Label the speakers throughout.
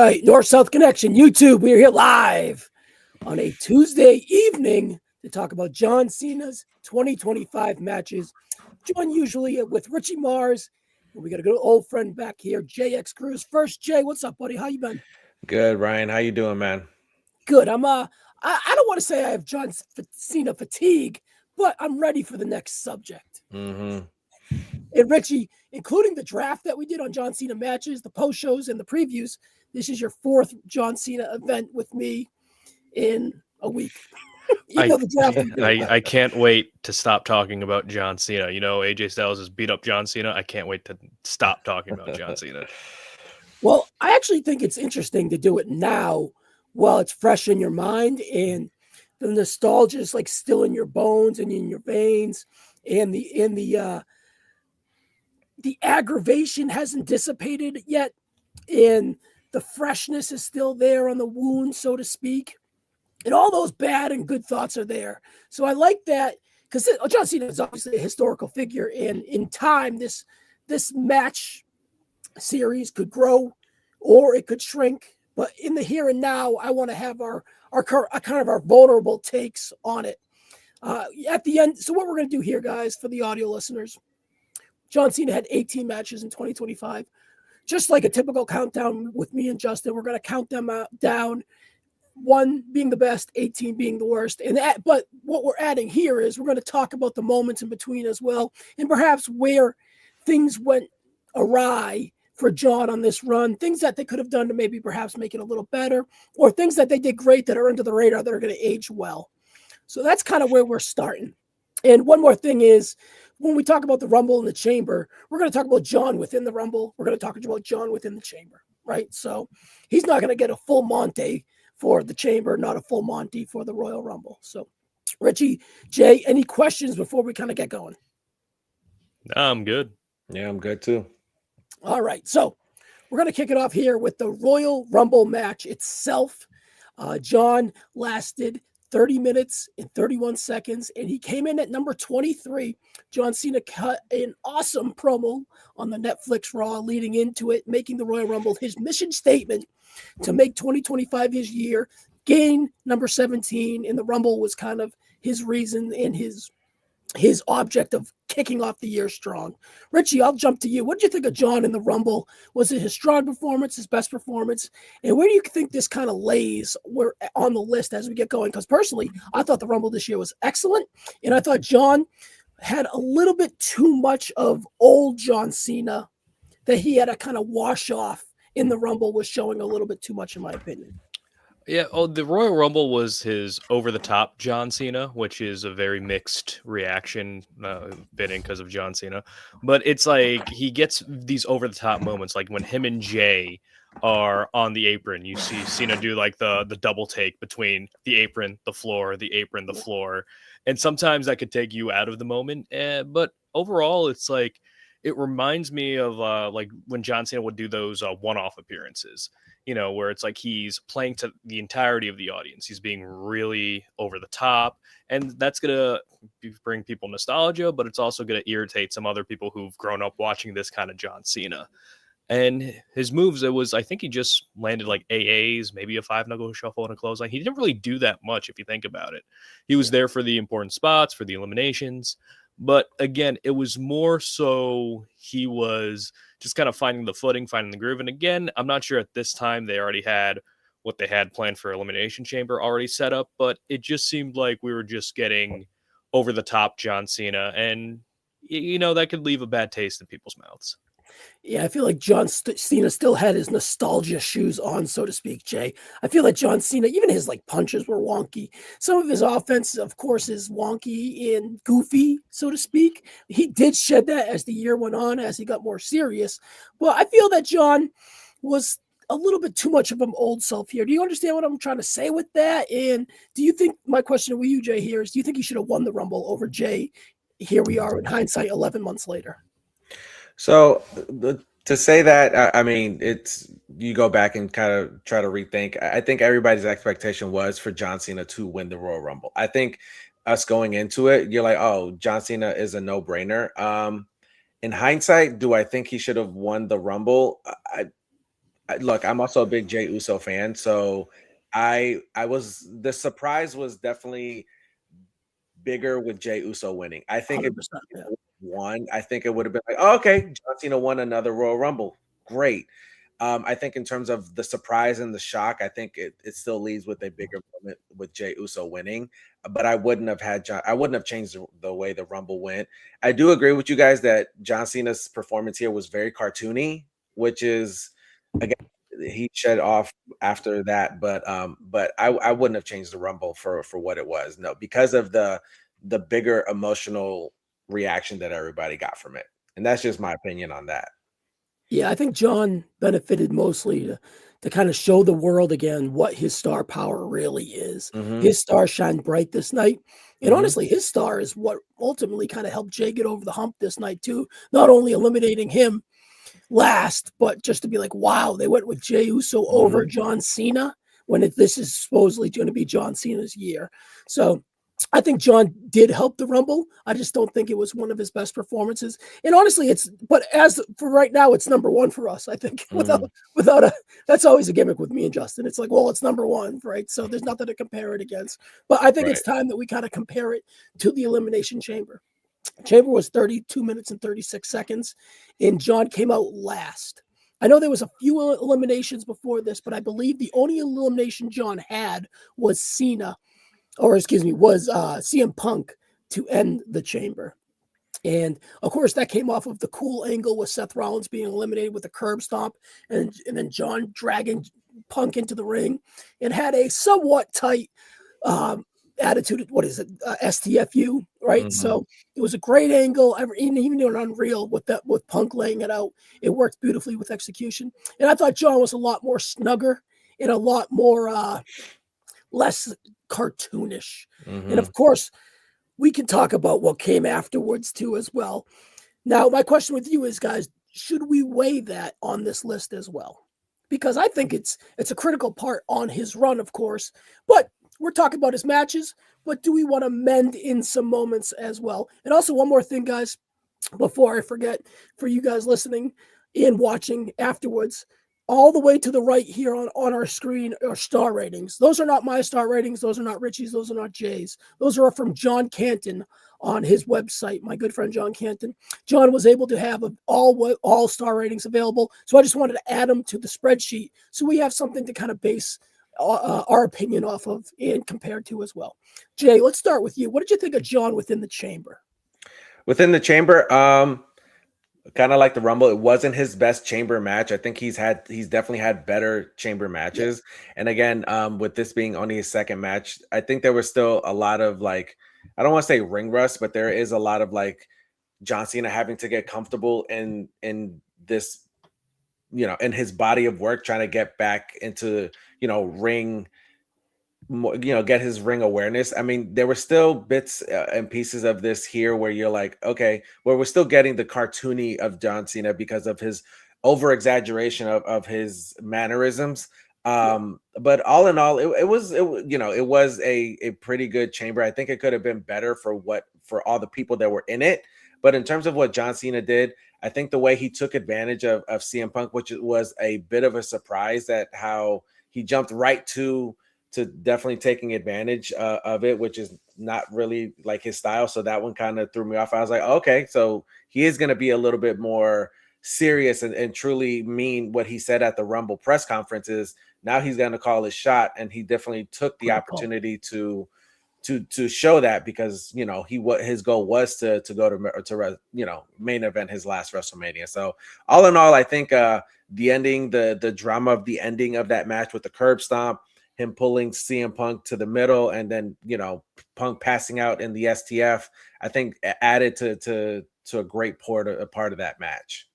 Speaker 1: right, North-South Connection, YouTube. We're here live on a Tuesday evening to talk about John Cena's 2025 matches. Joined usually with Richie Mars. And we got a good old friend back here, JayxCruz. First, Jay, what's up, buddy? How you been?
Speaker 2: Good, Ryan. How you doing, man?
Speaker 1: Good. I don't want to say I have John Cena fatigue, but I'm ready for the next subject.
Speaker 2: Mm-hmm.
Speaker 1: And Richie, including the draft that we did on John Cena matches, the post shows, and the previews, this is your fourth John Cena event with me in a week.
Speaker 3: I can't wait to stop talking about John Cena. You know, AJ Styles has beat up John Cena. I can't wait to stop talking about John Cena.
Speaker 1: Well, I actually think it's interesting to do it now while it's fresh in your mind and the nostalgia is like still in your bones and in your veins, and the aggravation hasn't dissipated yet, and the freshness is still there on the wound, so to speak. And all those bad and good thoughts are there. So I like that because John Cena is obviously a historical figure. And in time, this match series could grow or it could shrink. But in the here and now, I want to have our kind of our vulnerable takes on it. At the end, so what we're going to do here, guys, for the audio listeners, John Cena had 18 matches in 2025. Just like a typical countdown with me and Justin, we're going to count them down. 1 being the best, 18 being the worst. But what we're adding here is we're going to talk about the moments in between as well, and perhaps where things went awry for John on this run, things that they could have done to maybe perhaps make it a little better, or things that they did great that are under the radar that are going to age well. So that's kind of where we're starting. And one more thing is, when we talk about the Rumble in the Chamber, we're going to talk about John within the Rumble. We're going to talk about John within the Chamber, right? So he's not going to get a full Monte for the Chamber, not a full Monty for the Royal Rumble. So, Richie, Jay, any questions before we kind of get going?
Speaker 3: No, I'm good.
Speaker 2: Yeah, I'm good too.
Speaker 1: All right. So, we're going to kick it off here with the Royal Rumble match itself. John lasted 30 minutes and 31 seconds, and he came in at number 23. John Cena cut an awesome promo on the Netflix Raw leading into it, making the Royal Rumble his mission statement to make 2025 his year, gain number 17, and the Rumble was kind of his reason and his object of kicking off the year strong. Richie, I'll jump to you. What did you think of John in the Rumble? Was it his strong performance, his best performance? And where do you think this kind of lays on the list as we get going? Because personally, I thought the Rumble this year was excellent, and I thought John had a little bit too much of old John Cena that he had to kind of wash off in the Rumble, was showing a little bit too much, in my opinion.
Speaker 3: Yeah, the Royal Rumble was his over-the-top John Cena, which is a very mixed reaction bidding because of John Cena. But it's like he gets these over-the-top moments, like when him and Jay are on the apron. You see Cena do like the double take between the apron, the floor, the apron, the floor. And sometimes that could take you out of the moment. But overall, it's like it reminds me of like when John Cena would do those one-off appearances. You know, where it's like he's playing to the entirety of the audience. He's being really over the top, and that's going to bring people nostalgia, but it's also going to irritate some other people who've grown up watching this kind of John Cena. And his moves, I think he just landed like AAs, maybe a 5-knuckle shuffle and a clothesline. He didn't really do that much if you think about it. He was there for the important spots, for the eliminations. But again, it was more so he was just kind of finding the footing, finding the groove. And again, I'm not sure at this time they already had what they had planned for Elimination Chamber already set up, but it just seemed like we were just getting over the top John Cena. And, you know, that could leave a bad taste in people's mouths.
Speaker 1: Yeah, I feel like John Cena still had his nostalgia shoes on, so to speak, Jay. I feel like John Cena, even his like punches were wonky. Some of his offense, of course, is wonky and goofy, so to speak. He did shed that as the year went on, as he got more serious. Well, I feel that John was a little bit too much of an old self here. Do you understand what I'm trying to say with that? And do you think, my question with you, Jay, here is, do you think he should have won the Rumble over Jay? Here we are in hindsight 11 months later.
Speaker 2: So to say that, I mean, it's you go back and kind of try to rethink. I think everybody's expectation was for John Cena to win the Royal Rumble. I think us going into it, you're like, oh, John Cena is a no-brainer. In hindsight, do I think he should have won the Rumble? look, I'm also a big Jey Uso fan, so I was the surprise was definitely bigger with Jey Uso winning. I think if
Speaker 1: 100%. Yeah.
Speaker 2: won, I think it would have been like, oh, okay, John Cena won another Royal Rumble. Great. I think in terms of the surprise and the shock, I think it still leaves with a bigger moment with Jey Uso winning. But I wouldn't have had I wouldn't have changed the way the Rumble went. I do agree with you guys that John Cena's performance here was very cartoony, which is again he shed off after that. But I wouldn't have changed the Rumble for what it was. No, because of the bigger emotional reaction that everybody got from it. And that's just my opinion on that.
Speaker 1: Yeah, I think John benefited mostly to kind of show the world again what his star power really is.
Speaker 2: Mhm.
Speaker 1: His star shined bright this night. And
Speaker 2: Mhm.
Speaker 1: honestly, his star is what ultimately kind of helped Jay get over the hump this night, too. Not only eliminating him last, but just to be like, wow, they went with Jey Uso over John Cena when this is supposedly going to be John Cena's year. So I think John did help the Rumble. I just don't think it was one of his best performances. And honestly, but as for right now, it's number one for us. I think without that's always a gimmick with me and Justin. It's like, well, it's number one, right? So there's nothing to compare it against. But I think it's time that we kind of compare it to the Elimination Chamber. Chamber was 32 minutes and 36 seconds, and John came out last. I know there was a few eliminations before this, but I believe the only elimination John had was was CM Punk to end the Chamber. And of course, that came off of the cool angle with Seth Rollins being eliminated with a curb stomp, and then John dragging Punk into the ring, and had a somewhat tight attitude. What is it? STFU, right? So it was a great angle, even on Unreal with Punk laying it out. It worked beautifully with execution, and I thought John was a lot more snugger and a lot more less cartoonish. And of course, we can talk about what came afterwards too as well. Now, my question with you is, guys, should we weigh that on this list as well? Because I think it's a critical part on his run, of course, but we're talking about his matches, but do we want to mend in some moments as well? And also one more thing, guys, before I forget, for you guys listening and watching afterwards, all the way to the right here on our screen are star ratings. Those are not my star ratings. Those are not Richie's. Those are not Jay's. Those are from John Canton on his website, my good friend John Canton. John was able to have all star ratings available, so I just wanted to add them to the spreadsheet so we have something to kind of base our opinion off of and compare to as well. Jay, let's start with you. What did you think of John within the Chamber?
Speaker 2: Within the Chamber, kind of like the Rumble, it wasn't his best Chamber match. I think he's definitely had better Chamber matches. Yeah. And again, with this being only his second match, I think there was still a lot of like, I don't want to say ring rust, but there is a lot of like John Cena having to get comfortable in this, in his body of work, trying to get back into, ring, get his ring awareness. I mean, there were still bits and pieces of this here where you're like, okay, well, we're still getting the cartoony of John Cena because of his over exaggeration of his mannerisms. But all in all, it was a pretty good Chamber. I think it could have been better for all the people that were in it. But in terms of what John Cena did, I think the way he took advantage of CM Punk, which was a bit of a surprise at how he jumped right to definitely taking advantage of it, which is not really like his style. So that one kind of threw me off. I was like, okay, so he is going to be a little bit more serious and truly mean what he said at the Rumble press conference is now he's going to call his shot. And he definitely took the opportunity to show that because, his goal was to go to main event his last WrestleMania. So all in all, I think the ending, the drama of the ending of that match with the curb stomp, him pulling CM Punk to the middle, and then Punk passing out in the STF, I think added to a great part of that match.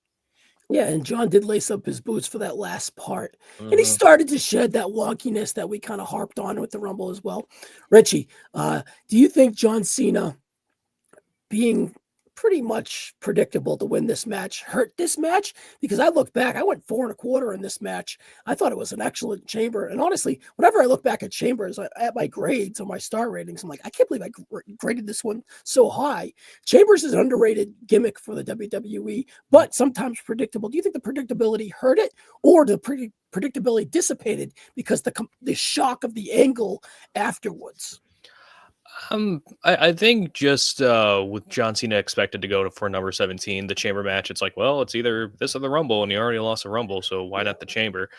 Speaker 1: Yeah, and John did lace up his boots for that last part. And he started to shed that wonkiness that we kind of harped on with the Rumble as well. Richie, do you think John Cena being pretty much predictable to win this match. Hurt this match because I look back, I went 4 1/4 in this match. I thought it was an excellent Chamber. And honestly, whenever I look back at Chambers at my grades or my star ratings, I'm like, I can't believe I graded this one so high. Chambers is an underrated gimmick for the WWE, but sometimes predictable. Do you think the predictability hurt it, or the predictability dissipated because the shock of the angle afterwards?
Speaker 3: I think just with John Cena expected to go for number 17, the Chamber match, it's like, well, it's either this or the Rumble, and he already lost a Rumble, so why not the Chamber?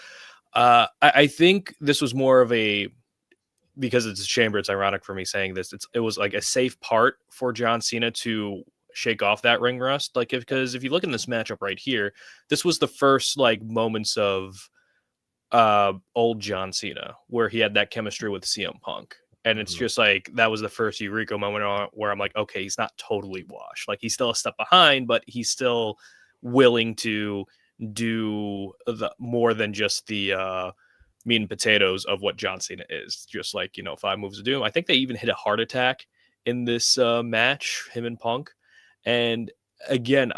Speaker 3: I think this was more of because it's a Chamber, it's ironic for me saying this. It was like a safe part for John Cena to shake off that ring rust. Because if you look in this matchup right here, this was the first like moments of old John Cena where he had that chemistry with CM Punk. And it's just like, that was the first Eureka moment where I'm like, okay, he's not totally washed. Like, he's still a step behind, but he's still willing to do more than just the meat and potatoes of what John Cena is. Just like, 5 moves of doom. I think they even hit a heart attack in this match, him and Punk. And again,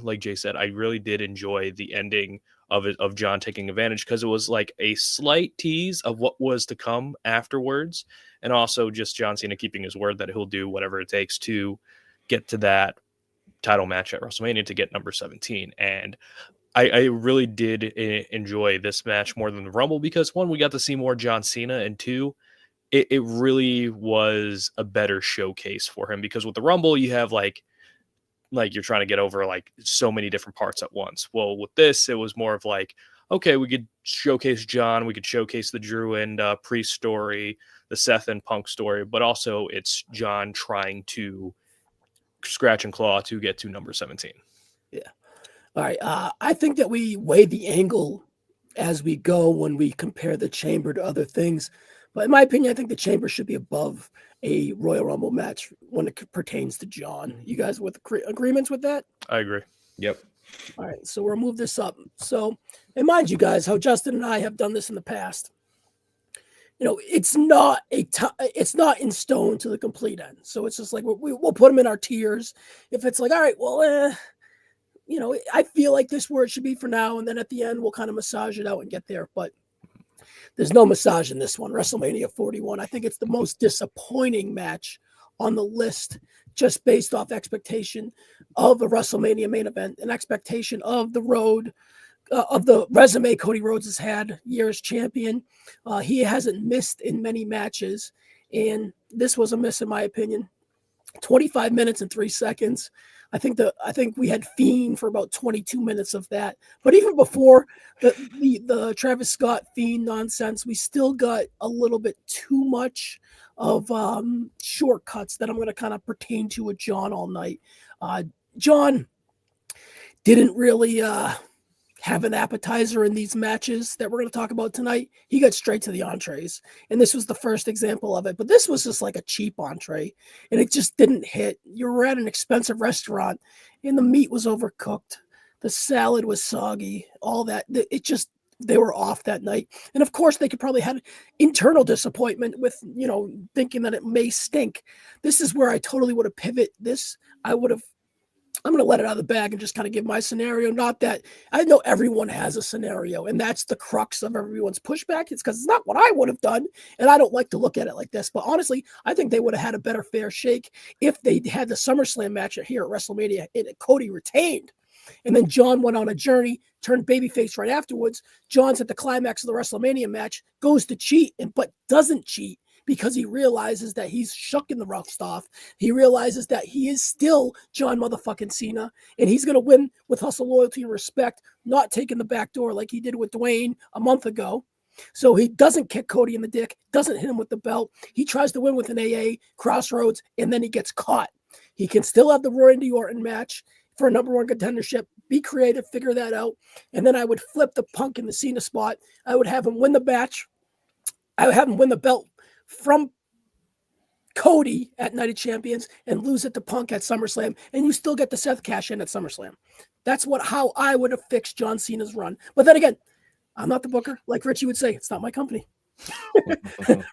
Speaker 3: like Jay said, I really did enjoy the ending of John taking advantage, because it was like a slight tease of what was to come afterwards. And also just John Cena keeping his word that he'll do whatever it takes to get to that title match at WrestleMania to get number 17. And I really did enjoy this match more than the Rumble, because 1, we got to see more John Cena, and 2, it really was a better showcase for him, because with the Rumble, you have like you're trying to get over like so many different parts at once. Well, with this, it was more of like, okay, we could showcase John, we could showcase the Drew and Priest story, the Seth and Punk story, but also it's John trying to scratch and claw to get to number 17.
Speaker 1: Yeah. All right. I think that we weigh the angle as we go when we compare the Chamber to other things. But in my opinion, I think the Chamber should be above a Royal Rumble match when it pertains to John. You guys with agreements with that?
Speaker 3: I agree.
Speaker 2: Yep.
Speaker 1: All right. So we'll move this up. So, and mind you guys, how Justin and I have done this in the past. It's not it's not in stone to the complete end. So it's just like we'll put them in our tiers. If it's like, all right, well, I feel like this word should be for now, and then at the end we'll kind of massage it out and get there. But there's no massage in this one. WrestleMania 41. I think it's the most disappointing match on the list, just based off expectation of a WrestleMania main event, an expectation of the road, of the resume Cody Rhodes has had, years champion. He hasn't missed in many matches, and this was a miss in my opinion. 25 minutes and 3 seconds. I think we had Fiend for about 22 minutes of that. But even before the Travis Scott Fiend nonsense, we still got a little bit too much of shortcuts that I'm going to kind of pertain to with John all night. John didn't really have an appetizer in these matches that we're going to talk about tonight. He got straight to the entrees, and this was the first example of it. But this was just like a cheap entree, and it just didn't hit. You were at an expensive restaurant, and the meat was overcooked. The salad was soggy. All that. They were off that night. And of course, they could probably have internal disappointment with, thinking that it may stink. This is where I totally would have pivoted this. I'm going to let it out of the bag and just kind of give my scenario. Not that I know everyone has a scenario, and that's the crux of everyone's pushback. It's because it's not what I would have done, and I don't like to look at it like this. But honestly, I think they would have had a better fair shake if they had the SummerSlam match here at WrestleMania and Cody retained. And then John went on a journey, turned babyface right afterwards. John's at the climax of the WrestleMania match, goes to cheat, but doesn't cheat, because he realizes that he's shucking the rust off. He realizes that he is still John motherfucking Cena, and he's going to win with hustle, loyalty, and respect, not taking the back door like he did with Dwayne a month ago. So he doesn't kick Cody in the dick, doesn't hit him with the belt. He tries to win with an AA, Crossroads, and then he gets caught. He can still have the Randy Orton match for a number 1 contendership. Be creative, figure that out. And then I would flip the Punk in the Cena spot. I would have him win the match. I would have him win the belt from Cody at Night of Champions and lose it to Punk at SummerSlam, and you still get the Seth cash in at SummerSlam. That's how I would have fixed John Cena's run. But then again, I'm not the booker. Like Richie would say, it's not my company.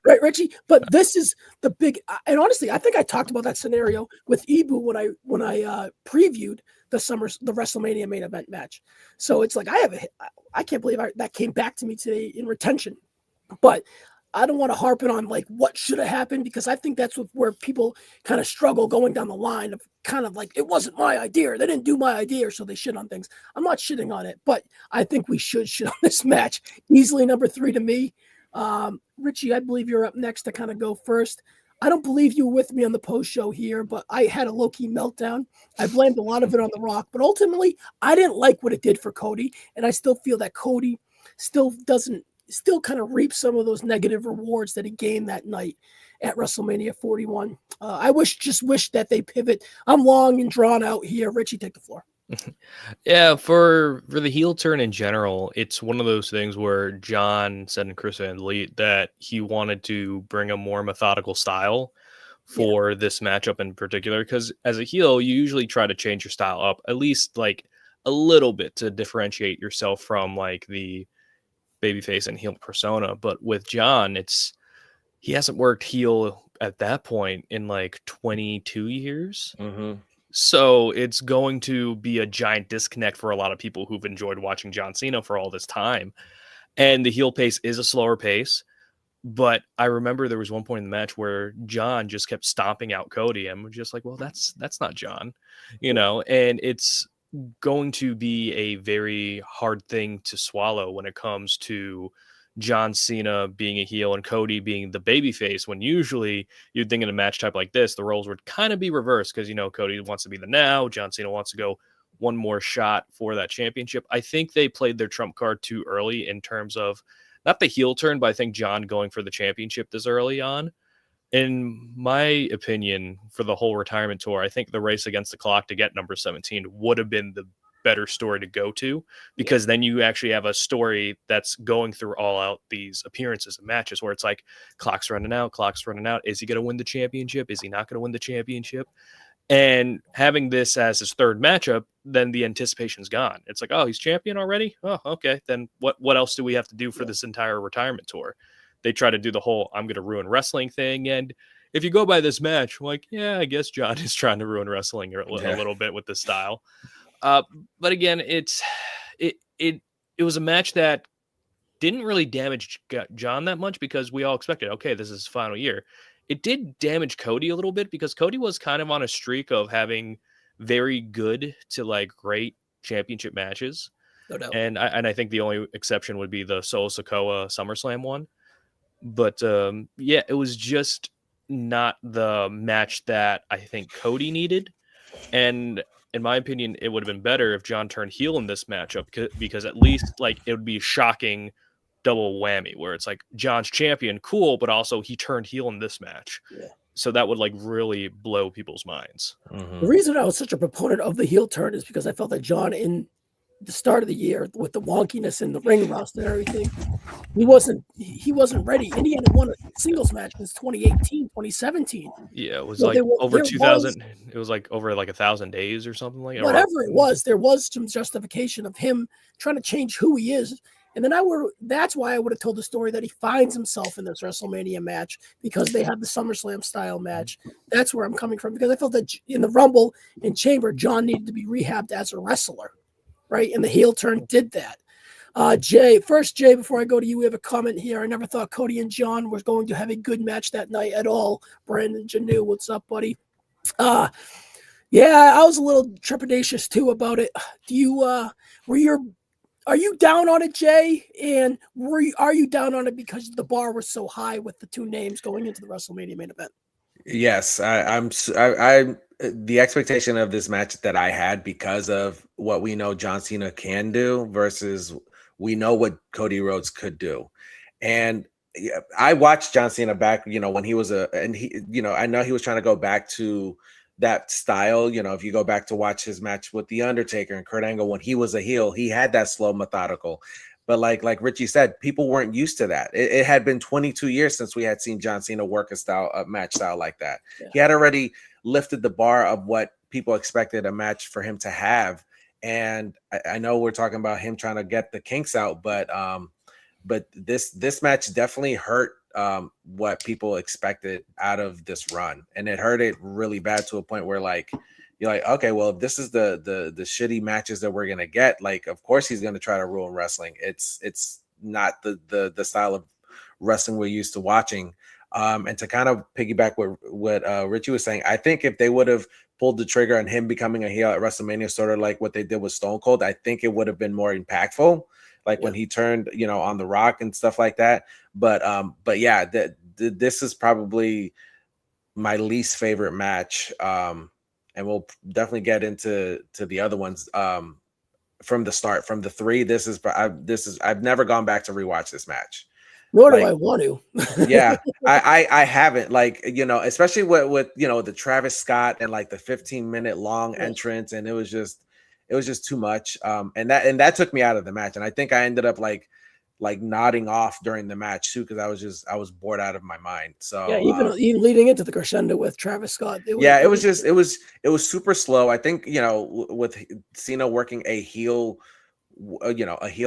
Speaker 1: Right, Richie? But this is the big, and honestly, I think I talked about that scenario with Ibu when I previewed the WrestleMania main event match. So it's like I can't believe that came back to me today in retention. But I don't want to harp it on like what should have happened, because I think that's where people kind of struggle going down the line of kind of like, it wasn't my idea, they didn't do my idea, so they shit on things. I'm not shitting on it, but I think we should shit on this match. Easily number 3 to me. Richie, I believe you're up next to kind of go first. I don't believe you were with me on the post show here, but I had a low-key meltdown. I blamed a lot of it on The Rock, but ultimately I didn't like what it did for Cody, and I still feel that Cody still kind of reap some of those negative rewards that he gained that night at WrestleMania 41. I just wish that they pivot. I'm long and drawn out here. Richie, take the floor.
Speaker 3: Yeah, for the heel turn in general, it's one of those things where John said in Chris Van Vliet that he wanted to bring a more methodical style for this matchup in particular, because as a heel, you usually try to change your style up at least like a little bit to differentiate yourself from like the babyface and heel persona. But with John, he hasn't worked heel at that point in like 22 years.
Speaker 2: Mm-hmm.
Speaker 3: So it's going to be a giant disconnect for a lot of people who've enjoyed watching John Cena for all this time. And the heel pace is a slower pace. But I remember there was one point in the match where John just kept stomping out Cody, and we're just like, well, that's not John, and it's going to be a very hard thing to swallow when it comes to John Cena being a heel and Cody being the babyface, when usually you'd think in a match type like this, the roles would kind of be reversed, because, Cody wants to be the now, John Cena wants to go one more shot for that championship. I think they played their trump card too early in terms of not the heel turn, but I think John going for the championship this early on. In my opinion, for the whole retirement tour, I think the race against the clock to get number 17 would have been the better story to go to, because then you actually have a story that's going through all out these appearances and matches where it's like, clock's running out. Is he going to win the championship? Is he not going to win the championship? And having this as his third matchup, then the anticipation's gone. It's like, oh, he's champion already? Oh, okay. Then what else do we have to do for this entire retirement tour? They try to do the whole I'm going to ruin wrestling thing. And if you go by this match, like, yeah, I guess John is trying to ruin wrestling a little bit with this style. But again, it was a match that didn't really damage John that much, because we all expected, okay, this is his final year. It did damage Cody a little bit, because Cody was kind of on a streak of having very good to like great championship matches.
Speaker 1: No doubt.
Speaker 3: And I think the only exception would be the Solo Sikoa SummerSlam one. But it was just not the match that I think Cody needed. And in my opinion, it would have been better if John turned heel in this matchup, because at least like it would be shocking double whammy where it's like John's champion, cool, but also he turned heel in this match. Yeah. So that would like really blow people's minds.
Speaker 1: Mm-hmm. The reason I was such a proponent of the heel turn is because I felt that John, in the start of the year with the wonkiness in the ring rust and everything, he wasn't ready, and he hadn't won a singles match since 2018, 2017.
Speaker 3: Yeah, it was so like over 2,000. It was like over like 1,000 days or something like that.
Speaker 1: Whatever it was, there was some justification of him trying to change who he is. And then that's why I would have told the story that he finds himself in this WrestleMania match, because they have the SummerSlam style match. That's where I'm coming from, because I felt that in the Rumble and Chamber, John needed to be rehabbed as a wrestler, right? And the heel turn did that. Jay, before I go to you, we have a comment here. I never thought Cody and John were going to have a good match that night at all. Brandon Janu, what's up, buddy? Yeah, I was a little trepidatious too about it. Are you down on it, Jay? And are you down on it because the bar was so high with the two names going into the WrestleMania main event?
Speaker 2: Yes, I'm the expectation of this match that I had, because of what we know John Cena can do versus we know what Cody Rhodes could do. And I watched John Cena back, when he was I know he was trying to go back to that style. If you go back to watch his match with The Undertaker and Kurt Angle when he was a heel, he had that slow, methodical. But like Richie said, people weren't used to that. It had been 22 years since we had seen John Cena work a match style like that. Yeah. He had already lifted the bar of what people expected a match for him to have. And I know we're talking about him trying to get the kinks out, but this match definitely hurt what people expected out of this run, and it hurt it really bad to a point where like you're like, okay, well, if this is the shitty matches that we're gonna get, like of course he's gonna try to ruin wrestling. It's not the style of wrestling we're used to watching. And to kind of piggyback what Richie was saying, I think if they would have pulled the trigger on him becoming a heel at WrestleMania, sort of like what they did with Stone Cold, I think it would have been more impactful, like when he turned, on The Rock and stuff like that. But yeah, this is probably my least favorite match. And we'll definitely get into the other ones from the start. From the three, I've never gone back to rewatch this match.
Speaker 1: Nor do I want to.
Speaker 2: Yeah, I haven't, like, especially with the Travis Scott and like the 15-minute long entrance, and it was just too much. And that took me out of the match, and I think I ended up like nodding off during the match too, because I was bored out of my mind. So
Speaker 1: yeah, even leading into the crescendo with Travis Scott, it
Speaker 2: was super slow. I think with Cena working a heel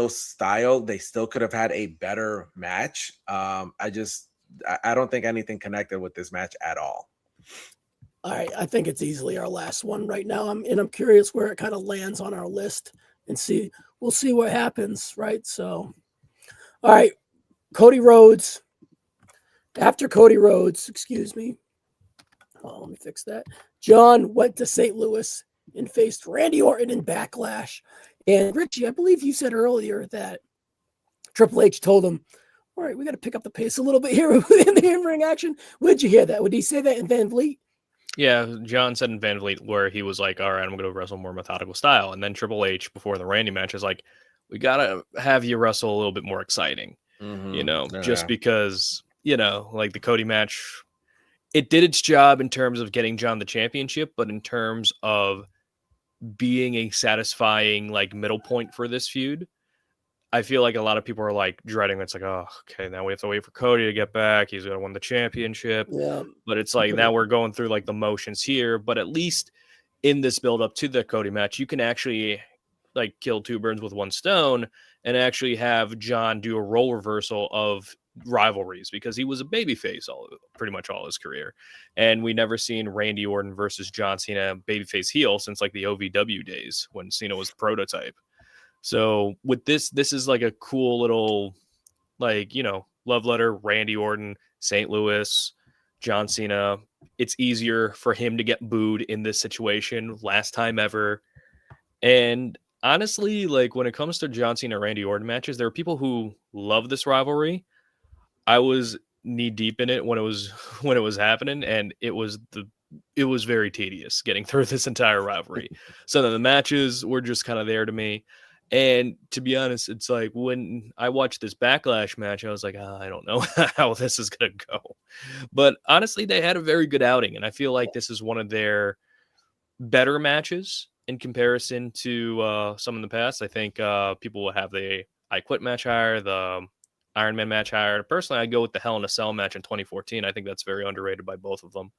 Speaker 2: style, they still could have had a better match. I don't think anything connected with this match at all.
Speaker 1: All right, I think it's easily our last one right now. I'm curious where it kind of lands on our list, and we'll see what happens, right? So, all right, Cody Rhodes. After Cody Rhodes, excuse me. Oh, let me fix that. John went to St. Louis and faced Randy Orton in Backlash. And Richie, I believe you said earlier that Triple H told him, all right, we got to pick up the pace a little bit here in the in-ring action. Would you hear that? Would he say that in Van Vliet?
Speaker 3: Yeah, John said in Van Vliet where he was like, all right, I'm going to wrestle more methodical style. And then Triple H, before the Randy match, is like, we got to have you wrestle a little bit more exciting, just because, like the Cody match, it did its job in terms of getting John the championship, but in terms of being a satisfying like middle point for this feud, I feel like a lot of people are like dreading. It's like, oh, okay, now we have to wait for Cody to get back. He's gonna win the championship.
Speaker 1: Yeah.
Speaker 3: But it's like now we're going through like the motions here. But at least in this build up to the Cody match, you can actually like kill two birds with one stone and actually have John do a role reversal of rivalries, because he was a babyface pretty much all his career, and we never seen Randy Orton versus John Cena babyface heel since like the OVW days when Cena was the prototype. So with this is like a cool little like love letter. Randy Orton, St. Louis, John Cena. It's easier for him to get booed in this situation, last time ever. And honestly, like when it comes to John Cena Randy Orton matches, there are people who love this rivalry. I was knee deep in it when it was happening, and it was very tedious getting through this entire rivalry. So then the matches were just kind of there to me. And to be honest, it's like when I watched this Backlash match, I was like, I don't know how this is going to go. But honestly, they had a very good outing, and I feel like this is one of their better matches in comparison to some in the past. I think people will have the I Quit match higher, the Iron Man match higher. Personally, I'd go with the Hell in a Cell match in 2014. I think that's very underrated by both of them.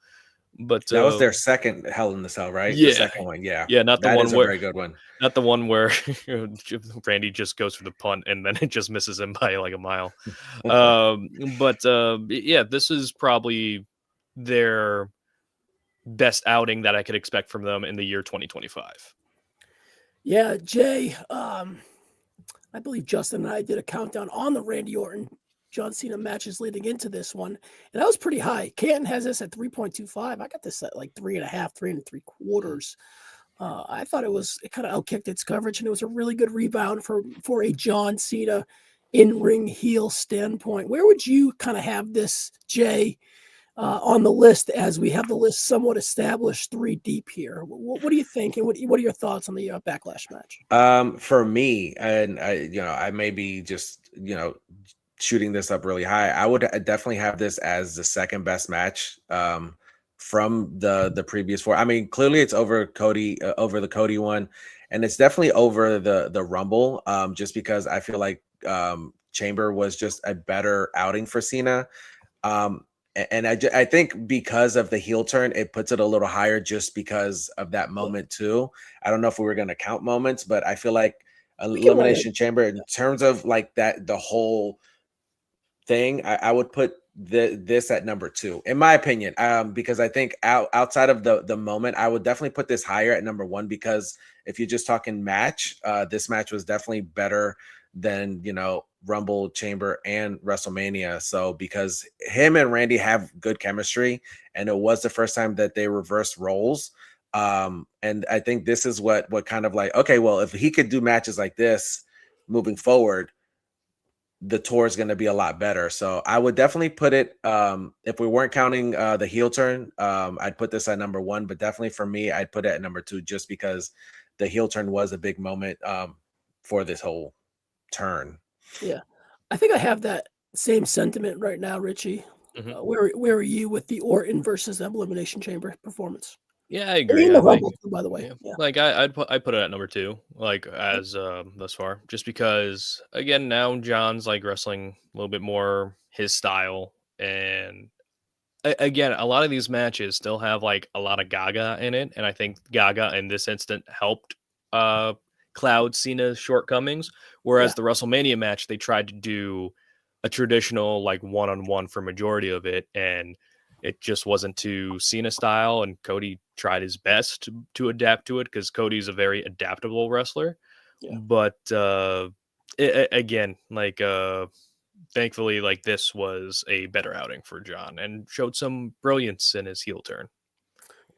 Speaker 3: But
Speaker 2: that was their second Hell in the Cell, right?
Speaker 3: Yeah,
Speaker 2: the second one, yeah,
Speaker 3: not the
Speaker 2: that
Speaker 3: one
Speaker 2: is
Speaker 3: where
Speaker 2: a very good one.
Speaker 3: Not the one where Randy just goes for the punt and then it just misses him by like a mile. Yeah, this is probably their best outing that I could expect from them in the year 2025.
Speaker 1: Yeah, Jay, I believe Justin and I did a countdown on the Randy Orton John Cena matches leading into this one, and I was pretty high. Canton has this at 3.25. I got this at like 3.5, 3.75. I thought it kind of outkicked its coverage, and it was a really good rebound for a John Cena in-ring heel standpoint. Where would you kind of have this, Jay, on the list, as we have the list somewhat established 3 deep here? What do you think, and what are your thoughts on the Backlash match?
Speaker 2: For me, and I may be just shooting this up really high, I would definitely have this as the second best match from the previous 4. I mean, clearly it's over the Cody one, and it's definitely over the Rumble, just because I feel like Chamber was just a better outing for Cena. And I think because of the heel turn, it puts it a little higher just because of that moment too. I don't know if we were going to count moments, but I feel like Elimination Chamber, in terms of like that, the whole thing, I would put this at number 2, in my opinion, because I think outside of the moment, I would definitely put this higher at number 1, because if you're just talking match, this match was definitely better than, Rumble, Chamber, and WrestleMania. So because him and Randy have good chemistry, and it was the first time that they reversed roles. And I think this is what kind of like, okay, well, if he could do matches like this moving forward, the tour is going to be a lot better. So I would definitely put it, if we weren't counting the heel turn, I'd put this at number 1, but definitely for me, I'd put it at number 2, just because the heel turn was a big moment for this whole turn.
Speaker 1: Yeah, I think I have that same sentiment right now, Richie. Where are you with the Orton versus Elimination Chamber performance?
Speaker 3: Yeah, I agree.
Speaker 1: In the Rumble, too, by the way.
Speaker 3: Yeah. Like I'd put it at number 2, like as thus far, just because again now John's like wrestling a little bit more his style, and again a lot of these matches still have like a lot of Gaga in it, and I think Gaga in this instant helped cloud Cena's shortcomings, whereas the WrestleMania match they tried to do a traditional like one-on-one for majority of it, and it just wasn't to Cena style, and Cody tried his best to adapt to it because Cody's a very adaptable wrestler. Yeah. But again, like thankfully, like this was a better outing for John and showed some brilliance in his heel turn.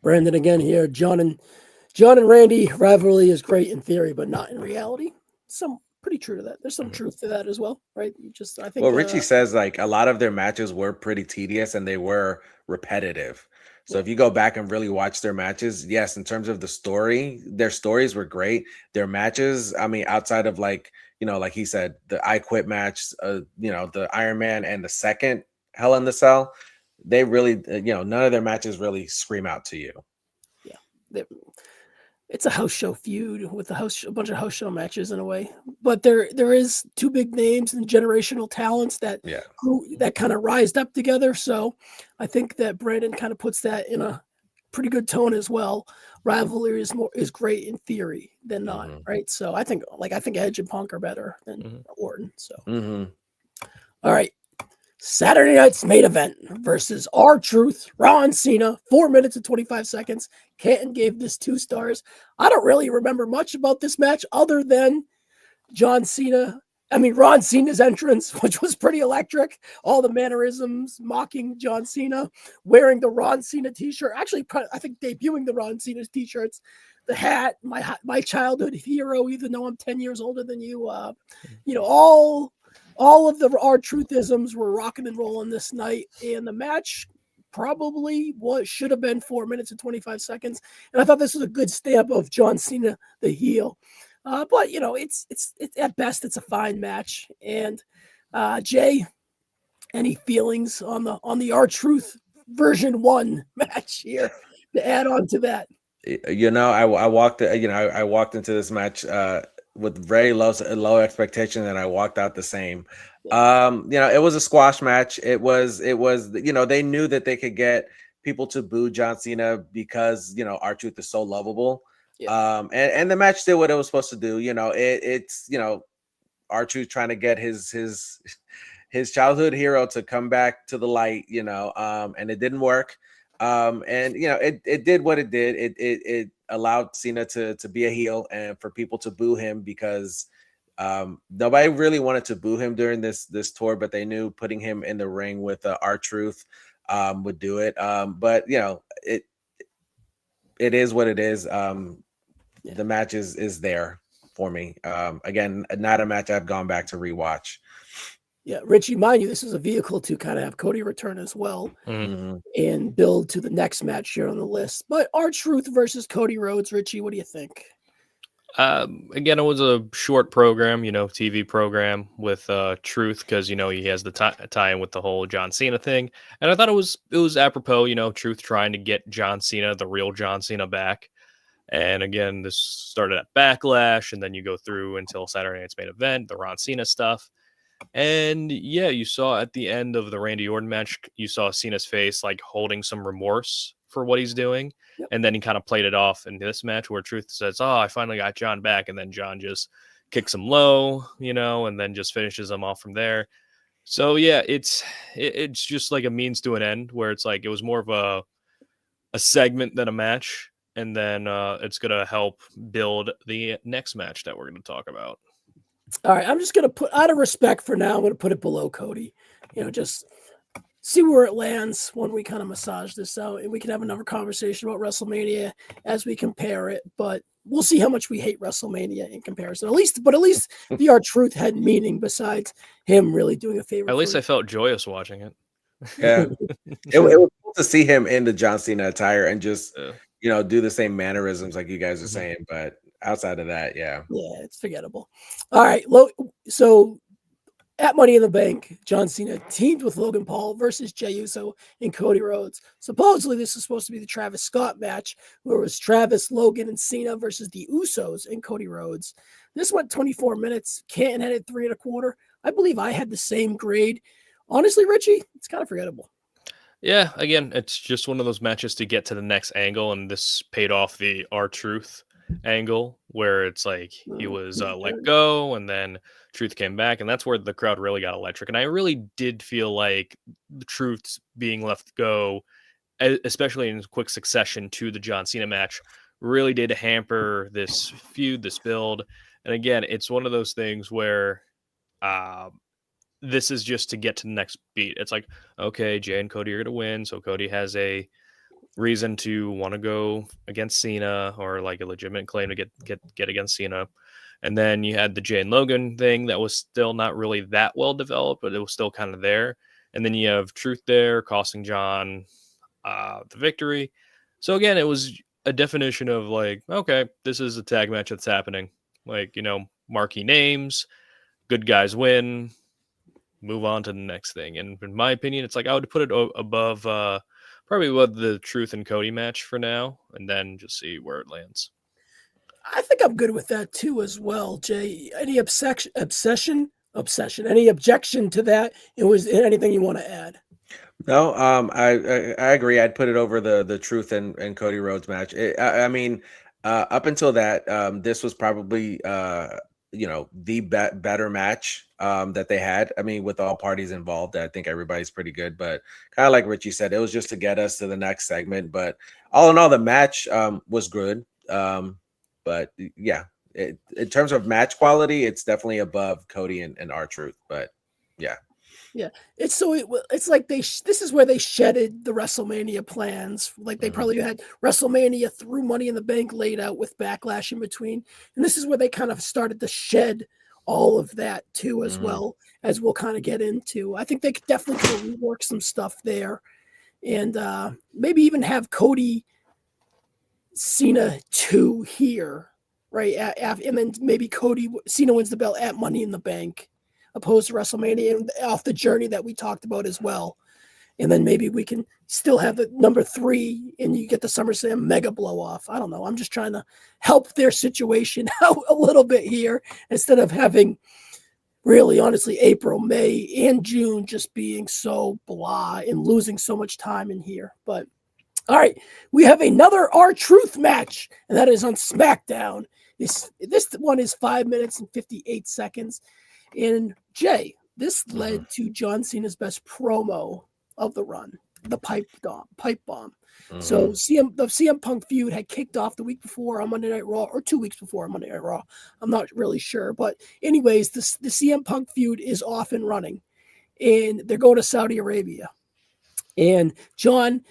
Speaker 1: Brandon again here. John and Randy rivalry is great in theory, but not in reality. Some pretty true to that. There's some truth to that as well, right? I think.
Speaker 2: Well, Richie says like a lot of their matches were pretty tedious and they were repetitive. So if you go back and really watch their matches, yes, in terms of the story, their stories were great. Their matches, I mean, outside of like, like he said, the I Quit match, the Iron Man and the second Hell in the Cell, they really, none of their matches really scream out to you.
Speaker 1: Yeah. It's a house show feud with a bunch of house show matches in a way, but there is 2 big names and generational talents that kind of rised up together. So I think that Brandon kind of puts that in a pretty good tone as well. Rivalry is great in theory than not, right? So I think Edge and Punk are better than Orton. So all right. Saturday night's main event versus R-Truth, Ron Cena, 4 minutes and 25 seconds. Canton gave this 2 stars. I don't really remember much about this match other than Ron Cena's entrance, which was pretty electric. All the mannerisms, mocking John Cena, wearing the Ron Cena t-shirt. Actually, I think debuting the Ron Cena t-shirts, the hat, my childhood hero, even though I'm 10 years older than you. All of the R-Truthisms were rocking and rolling this night, and the match probably should have been 4 minutes and 25 seconds. And I thought this was a good stamp of John Cena, the heel. But it's at best it's a fine match. And Jay, any feelings on the R-Truth version 1 match here to add on to that?
Speaker 2: I walked into this match with very low expectation, and I walked out the same. It was a squash match. It was they knew that they could get people to boo John Cena because R-Truth is so lovable. And the match did what it was supposed to do. It's R-Truth trying to get his childhood hero to come back to the light, and it didn't work. It did what it did. It allowed Cena to be a heel and for people to boo him because nobody really wanted to boo him during this tour, but they knew putting him in the ring with R-Truth would do it. But it is what it is. The match is there for me. Again, not a match I've gone back to rewatch.
Speaker 1: Yeah, Richie, mind you, this is a vehicle to kind of have Cody return as well and build to the next match here on the list. But R-Truth versus Cody Rhodes, Richie, what do you think?
Speaker 3: Again, it was a short program, TV program with Truth because he has the tie-in with the whole John Cena thing, and I thought it was apropos, Truth trying to get John Cena, the real John Cena, back. And again, this started at Backlash, and then you go through until Saturday night's main event, the Ron Cena stuff. And yeah, you saw at the end of the Randy Orton match, you saw Cena's face like holding some remorse for what he's doing. Yep. And then he kind of played it off in this match where Truth says, "Oh, I finally got John back." And then John just kicks him low, and then just finishes him off from there. So yeah, it's just like a means to an end, where it's like it was more of a segment than a match, and then it's gonna help build the next match that we're gonna talk about.
Speaker 1: All right, I'm just gonna put, out of respect for now, I'm gonna put it below Cody. Just see where it lands when we kind of massage this out, and we can have another conversation about WrestleMania as we compare it. But we'll see how much we hate WrestleMania in comparison. At least the R-Truth had meaning besides him really doing a favor.
Speaker 3: At least I felt joyous watching it.
Speaker 2: Yeah, it was cool to see him in the John Cena attire and just do the same mannerisms like you guys are saying. But outside of that, yeah,
Speaker 1: it's forgettable. All right, so at Money in the Bank, John Cena teamed with Logan Paul versus Jey Uso and Cody Rhodes. Supposedly, this is supposed to be the Travis Scott match, where it was Travis, Logan, and Cena versus the Usos and Cody Rhodes. This went 24 minutes. Canton had it 3.25. I believe I had the same grade. Honestly, Richie, it's kind of forgettable.
Speaker 3: Yeah, again, it's just one of those matches to get to the next angle, and this paid off the R-Truth angle, where it's like he was let go, and then Truth came back, and that's where the crowd really got electric. And I really did feel like the Truth's being left go, especially in quick succession to the John Cena match, really did hamper this feud, this build. And again, it's one of those things where this is just to get to the next beat. It's like, okay, Jey and Cody are going to win, so Cody has a reason to want to go against Cena, or like a legitimate claim to get against Cena. And then you had the Jey and Logan thing that was still not really that well developed, but it was still kind of there. And then you have Truth there costing John the victory. So again, it was a definition of like, okay, this is a tag match that's happening. Like, marquee names, good guys win, move on to the next thing. And in my opinion, it's like I would put it above probably above the Truth and Cody match for now, and then just see where it lands.
Speaker 1: I think I'm good with that too as well, Jay. Any obsession, any objection to that? It was anything you want to add?
Speaker 2: No, I agree. I'd put it over the Truth and Cody Rhodes match. I mean, up until that, this was probably the better match that they had. I mean, with all parties involved, I think everybody's pretty good. But kind of like Richie said, it was just to get us to the next segment. But all in all, the match was good. But yeah, in terms of match quality, it's definitely above Cody and R-Truth. But yeah.
Speaker 1: Yeah, it's like this is where they shedded the WrestleMania plans. Like they probably had WrestleMania through Money in the Bank laid out with Backlash in between, and this is where they kind of started to shed all of that too, as well, as we'll kind of get into. I think they could definitely rework some stuff there, and maybe even have Cody Cena 2 here, right? And then maybe Cena wins the belt at Money in the Bank, opposed to WrestleMania, and off the journey that we talked about as well. And then maybe we can still have the number 3 and you get the SummerSlam mega blow off. I don't know. I'm just trying to help their situation out a little bit here, instead of having really, honestly, April, May, and June just being so blah and losing so much time in here. But all right, we have another R-Truth match, and that is on SmackDown. This one is 5 minutes and 58 seconds. And Jay, this led to John Cena's best promo of the run, the pipe bomb. So the CM Punk feud had kicked off the week before on Monday Night Raw, or 2 weeks before on Monday Night Raw. I'm not really sure, but anyways, the CM Punk feud is off and running, and they're going to Saudi Arabia. And John,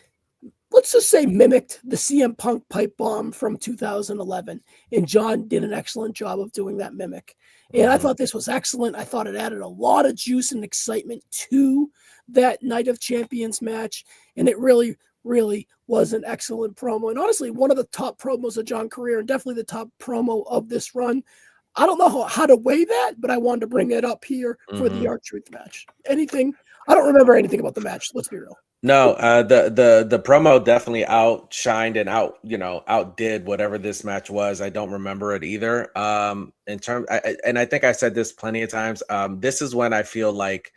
Speaker 1: let's just say, mimicked the CM Punk pipe bomb from 2011, and John did an excellent job of doing that mimic. And I thought this was excellent. I thought it added a lot of juice and excitement to that Night of Champions match. And it really, really was an excellent promo. And honestly, one of the top promos of John's career, and definitely the top promo of this run. I don't know how to weigh that, but I wanted to bring it up here for the R-Truth match. Anything? I don't remember anything about the match. Let's be real.
Speaker 2: No, the promo definitely outshined and outdid whatever this match was. I don't remember it either. And I think I said this plenty of times. This is when I feel like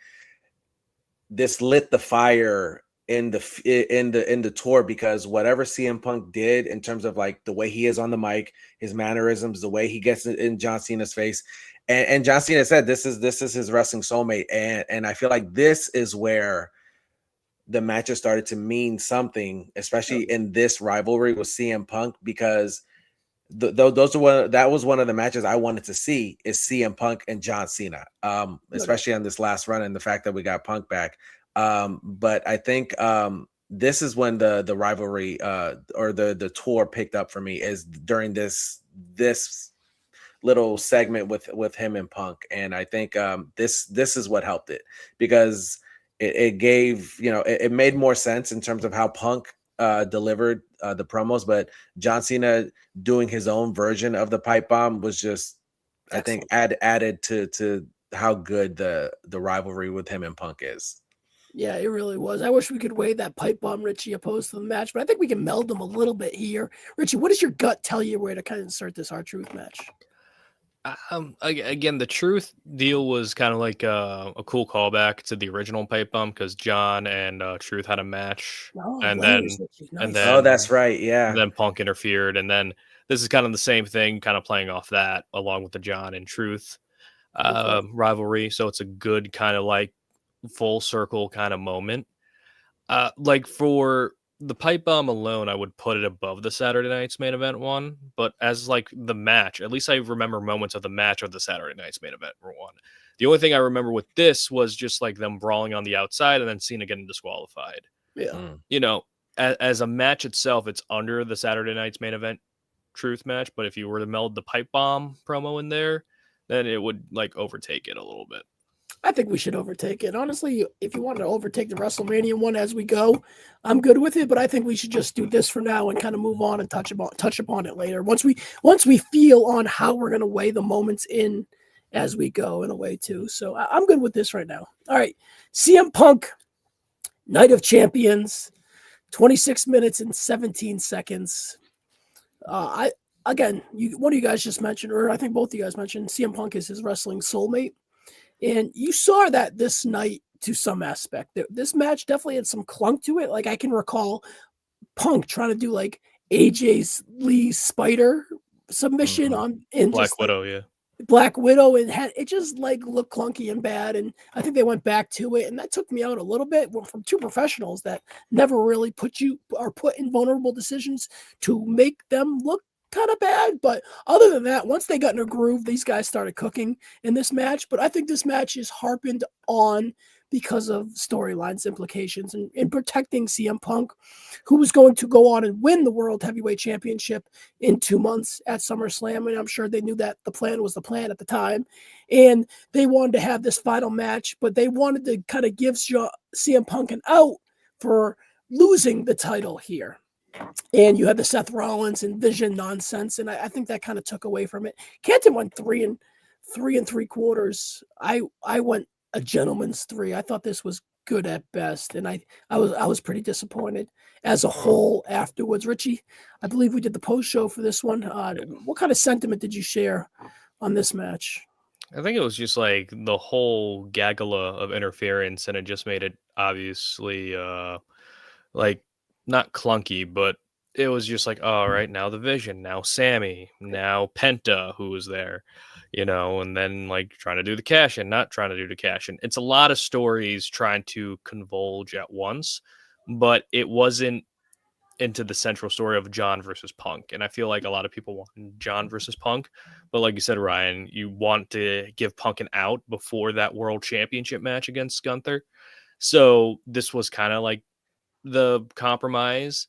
Speaker 2: this lit the fire in the tour, because whatever CM Punk did in terms of like the way he is on the mic, his mannerisms, the way he gets in John Cena's face, And John Cena said this is his wrestling soulmate, and I feel like this is where the matches started to mean something, especially in this rivalry with CM Punk, because that was one of the matches I wanted to see, is CM Punk and John Cena, especially on this last run, and the fact that we got Punk back. But I think this is when the rivalry or the tour picked up for me, is during this little segment with him and Punk. And I think this is what helped it, because it gave, it made more sense in terms of how Punk delivered the promos, but John Cena doing his own version of the pipe bomb was just, excellent. I think added to how good the rivalry with him and Punk is.
Speaker 1: Yeah, it really was. I wish we could wave that pipe bomb, Richie, opposed to the match, but I think we can meld them a little bit here. Richie, what does your gut tell you where to kind of insert this R-Truth match?
Speaker 3: Again, the Truth deal was kind of like a cool callback to the original pipe bomb, because John and Truth had a match, and then
Speaker 2: oh, that's right, yeah.
Speaker 3: And then Punk interfered, and then this is kind of the same thing, kind of playing off that, along with the John and Truth rivalry. So it's a good kind of like full circle kind of moment. Like for the pipe bomb alone, I would put it above the Saturday Night's main event one, but as like the match, at least I remember moments of the match of the Saturday Night's main event one. The only thing I remember with this was just like them brawling on the outside and then Cena getting disqualified.
Speaker 1: Yeah.
Speaker 3: As a match itself, it's under the Saturday Night's main event Truth match, but if you were to meld the pipe bomb promo in there, then it would like overtake it a little bit.
Speaker 1: I think we should overtake it. Honestly, if you want to overtake the WrestleMania one as we go, I'm good with it. But I think we should just do this for now and kind of move on and touch upon it later. Once we feel on how we're going to weigh the moments in as we go in a way too. So I'm good with this right now. All right, CM Punk, Night of Champions, 26 minutes and 17 seconds. One of you guys just mentioned, or I think both of you guys mentioned, CM Punk is his wrestling soulmate. And you saw that this night to some aspect. This match definitely had some clunk to it. Like I can recall Punk trying to do like AJ Lee's spider submission on in
Speaker 3: Black Widow,
Speaker 1: Black Widow, and it just like looked clunky and bad. And I think they went back to it, and that took me out a little bit from two professionals that never really put in vulnerable decisions to make them look kind of bad. But other than that, once they got in a groove, these guys started cooking in this match. But I think this match is harped on because of storylines implications and in protecting CM Punk, who was going to go on and win the World Heavyweight Championship in 2 months at SummerSlam. And I'm sure they knew that the plan was the plan at the time. And they wanted to have this final match, but they wanted to kind of give CM Punk an out for losing the title here. And you had the Seth Rollins and Vision nonsense, and I think that kind of took away from it. Canton went 3 3/4. I went a gentleman's 3. I thought this was good at best, and I was pretty disappointed as a whole afterwards. Richie, I believe we did the post show for this one. What kind of sentiment did you share on this match?
Speaker 3: I think it was just like the whole gaggle of interference, and it just made it obviously like not clunky, but it was just like, all right, now the Vision, now Sammy, now Penta, who was there, and then like trying to do the cash in, not trying to do the cash in. It's a lot of stories trying to converge at once, but it wasn't into the central story of John versus Punk. And I feel like a lot of people want John versus Punk, but like you said, Ryan, you want to give Punk an out before that World Championship match against Gunther. So this was kind of like the compromise,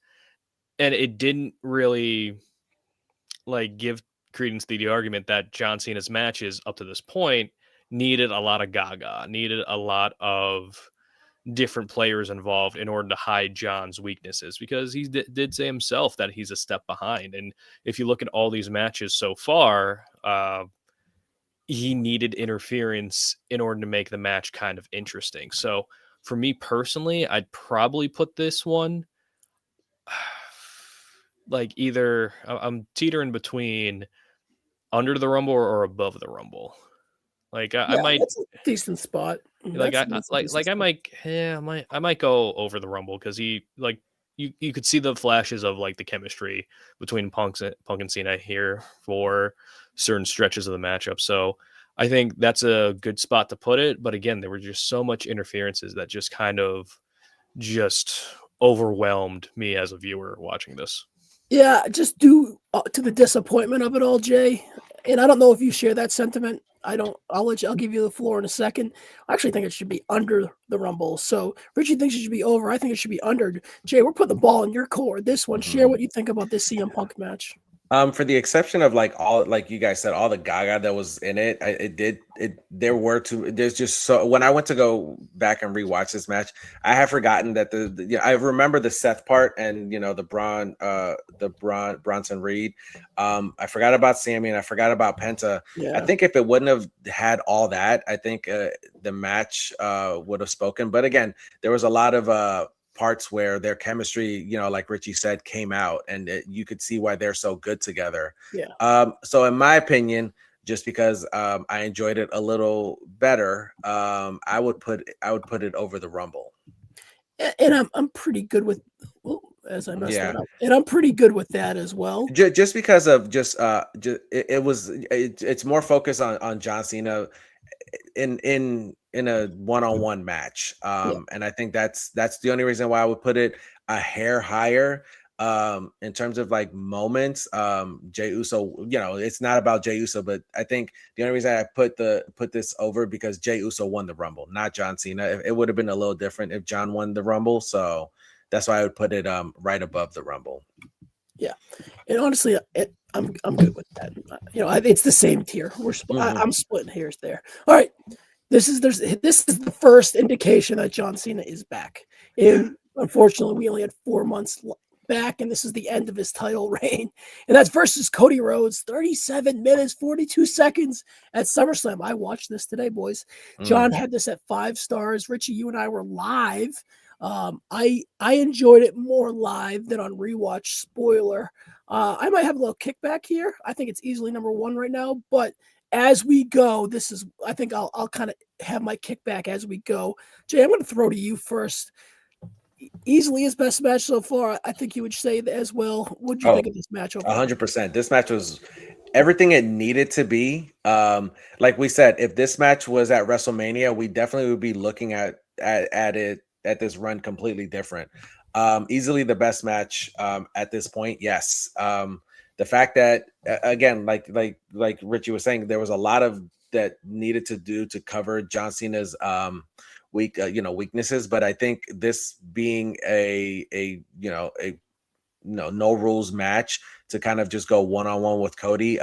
Speaker 3: and it didn't really like give credence to the argument that John Cena's matches up to this point needed a lot of gaga, needed a lot of different players involved in order to hide John's weaknesses, because he did say himself that he's a step behind. And if you look at all these matches so far, he needed interference in order to make the match kind of interesting. So for me personally, I'd probably put this one like either I'm teetering between under the Rumble or above the Rumble. Like I might,
Speaker 1: that's a decent spot.
Speaker 3: Like I might go over the Rumble, because he like you could see the flashes of like the chemistry between Punk and Cena here for certain stretches of the matchup. So I think that's a good spot to put it. But again, there were just so much interferences that just kind of just overwhelmed me as a viewer watching this.
Speaker 1: Yeah, just due to the disappointment of it all, Jay. And I don't know if you share that sentiment. I don't. I'll give you the floor in a second. I actually think it should be under the Rumble. So Richie thinks it should be over. I think it should be under. Jay, we're putting the ball in your court. This one, share what you think about this CM Punk match.
Speaker 2: For the exception of like you guys said, all the Gaga that was in it, there's just so when I went to go back and rewatch this match, I have forgotten that I remember the Seth part and the Bronson Reed. I forgot about Sammy and I forgot about Penta.
Speaker 1: Yeah.
Speaker 2: I think if it wouldn't have had all that, I think the match would have spoken. But again, there was a lot of parts where their chemistry, like Richie said, came out, and you could see why they're so good together.
Speaker 1: Yeah.
Speaker 2: So in my opinion, just because I enjoyed it a little better, I would put it over the Rumble.
Speaker 1: And I'm pretty good with as I messed that
Speaker 2: Yeah.
Speaker 1: up. And I'm pretty good with that as well.
Speaker 2: Just because of it's more focused on John Cena in a one-on-one match. And I think that's the only reason why I would put it a hair higher. In terms of like moments, Jey Uso, it's not about Jey Uso, but I think the only reason I put this over because Jey Uso won the Rumble, not John Cena. It would have been a little different if John won the Rumble, so that's why I would put it right above the Rumble.
Speaker 1: Yeah, and honestly, I'm good with that. It's the same tier. I'm splitting hairs there. All right, this is the first indication that John Cena is back. And unfortunately, we only had 4 months back, and this is the end of his title reign. And that's versus Cody Rhodes, 37 minutes, 42 seconds at SummerSlam. I watched this today, boys. John had this at 5 stars. Richie, you and I were live. I enjoyed it more live than on rewatch. Spoiler. I might have a little kickback here. I think it's easily number 1 right now, but as we go, I think I'll kind of have my kickback as we go. Jay, I'm going to throw to you first. Easily his best match so far. I think you would say that as well. What do you think of this match overall?
Speaker 2: 100%. This match was everything it needed to be. Like we said, if this match was at WrestleMania, we definitely would be looking at this run completely different. Easily the best match at this point. Yes. The fact that again, like Richie was saying, there was a lot of that needed to do to cover John Cena's weaknesses, but I think this being a no rules match to kind of just go one-on-one with Cody,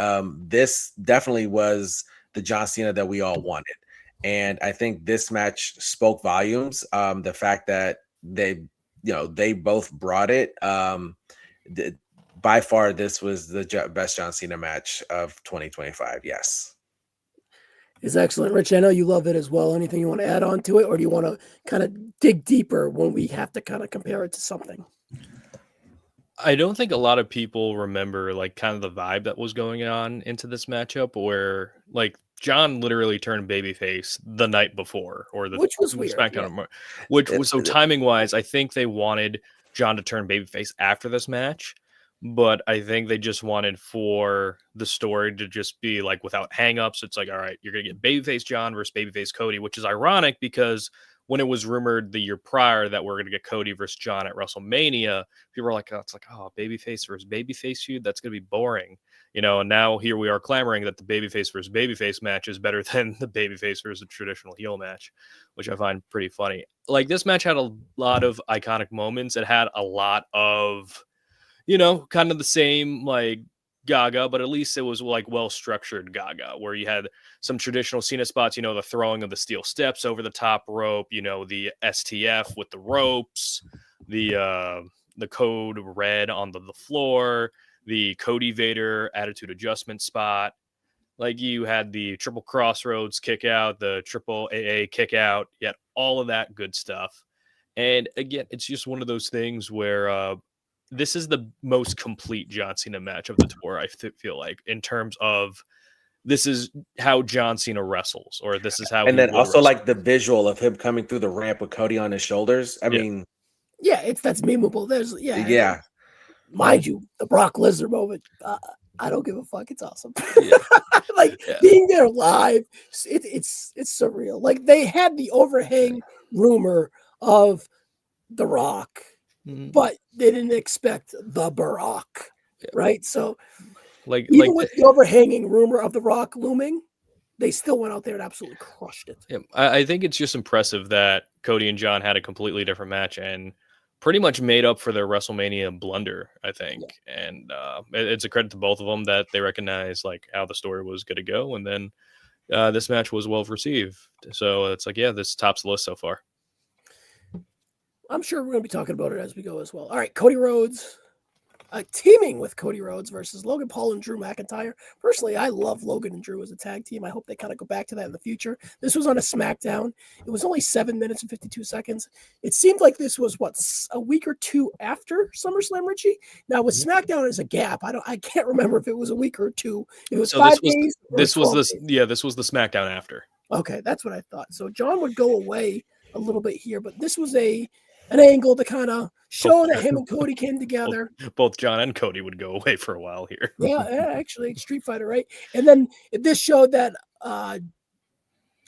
Speaker 2: this definitely was the John Cena that we all wanted. And I think this match spoke volumes. The fact that they both brought it. By far, this was the best John Cena match of 2025. Yes.
Speaker 1: Is excellent. Rich, I know you love it as well. Anything you want to add on to it, or do you want to kind of dig deeper when we have to kind of compare it to something?
Speaker 3: I don't think a lot of people remember like kind of the vibe that was going on into this matchup where like John literally turned babyface the night before, or
Speaker 1: which was weird.
Speaker 3: SmackDown, yeah. Which was so timing wise, I think they wanted John to turn babyface after this match, but I think they just wanted for the story to just be like without hangups. It's like, all right, you're gonna get babyface John versus babyface Cody, which is ironic because when it was rumored the year prior that we're going to get Cody versus John at WrestleMania, people were like, babyface versus babyface feud, that's going to be boring. And now here we are clamoring that the babyface versus babyface match is better than the babyface versus a traditional heel match, which I find pretty funny. Like, this match had a lot of iconic moments. It had a lot of, kind of the same, like, Gaga, but at least it was like well-structured Gaga, where you had some traditional Cena spots, the throwing of the steel steps over the top rope, the STF with the ropes, the code red on the floor, the Cody Vader attitude adjustment spot. Like, you had the triple crossroads kick out, the triple AA kick out, yet all of that good stuff. And again, it's just one of those things where this is the most complete John Cena match of the tour, I feel like, in terms of this is how John Cena wrestles, or this is how.
Speaker 2: And then also wrestle. Like the visual of him coming through the ramp with Cody on his shoulders. I mean,
Speaker 1: yeah, that's memeable. There's
Speaker 2: yeah.
Speaker 1: Mind you, the Brock Lesnar moment. I don't give a fuck. It's awesome.
Speaker 3: Yeah.
Speaker 1: Like
Speaker 3: Yeah.
Speaker 1: being there live, it's surreal. Like they had the overhang rumor of The Rock,
Speaker 3: Mhm.
Speaker 1: but they didn't expect the Barack,
Speaker 3: Yeah.
Speaker 1: right? So
Speaker 3: Like
Speaker 1: even with the overhanging rumor of The Rock looming, they still went out there and absolutely crushed it.
Speaker 3: yeah, I think it's just impressive that Cody and John had a completely different match and pretty much made up for their WrestleMania blunder, I think. And it's a credit to both of them that they recognize like how the story was going to go. And then this match was well received. So it's like, yeah, this tops the list so far.
Speaker 1: I'm sure we're going to be talking about it as we go as well. All right, Cody Rhodes. Teaming with Cody Rhodes versus Logan Paul and Drew McIntyre. Personally, I love Logan and Drew as a tag team. I hope they kind of go back to that in the future. This was on a SmackDown. It was only 7 minutes and 52 seconds. It seemed like this was a week or two after SummerSlam, Richie. Now with SmackDown as a gap, I can't remember if it was a week or two. If it was
Speaker 3: So
Speaker 1: 5 days.
Speaker 3: This was the SmackDown after.
Speaker 1: Okay, that's what I thought. So John would go away a little bit here, but this was an angle to kind of show that him and Cody came together.
Speaker 3: Both John and Cody would go away for a while here.
Speaker 1: Yeah, actually, Street Fighter, right? And then this showed that, and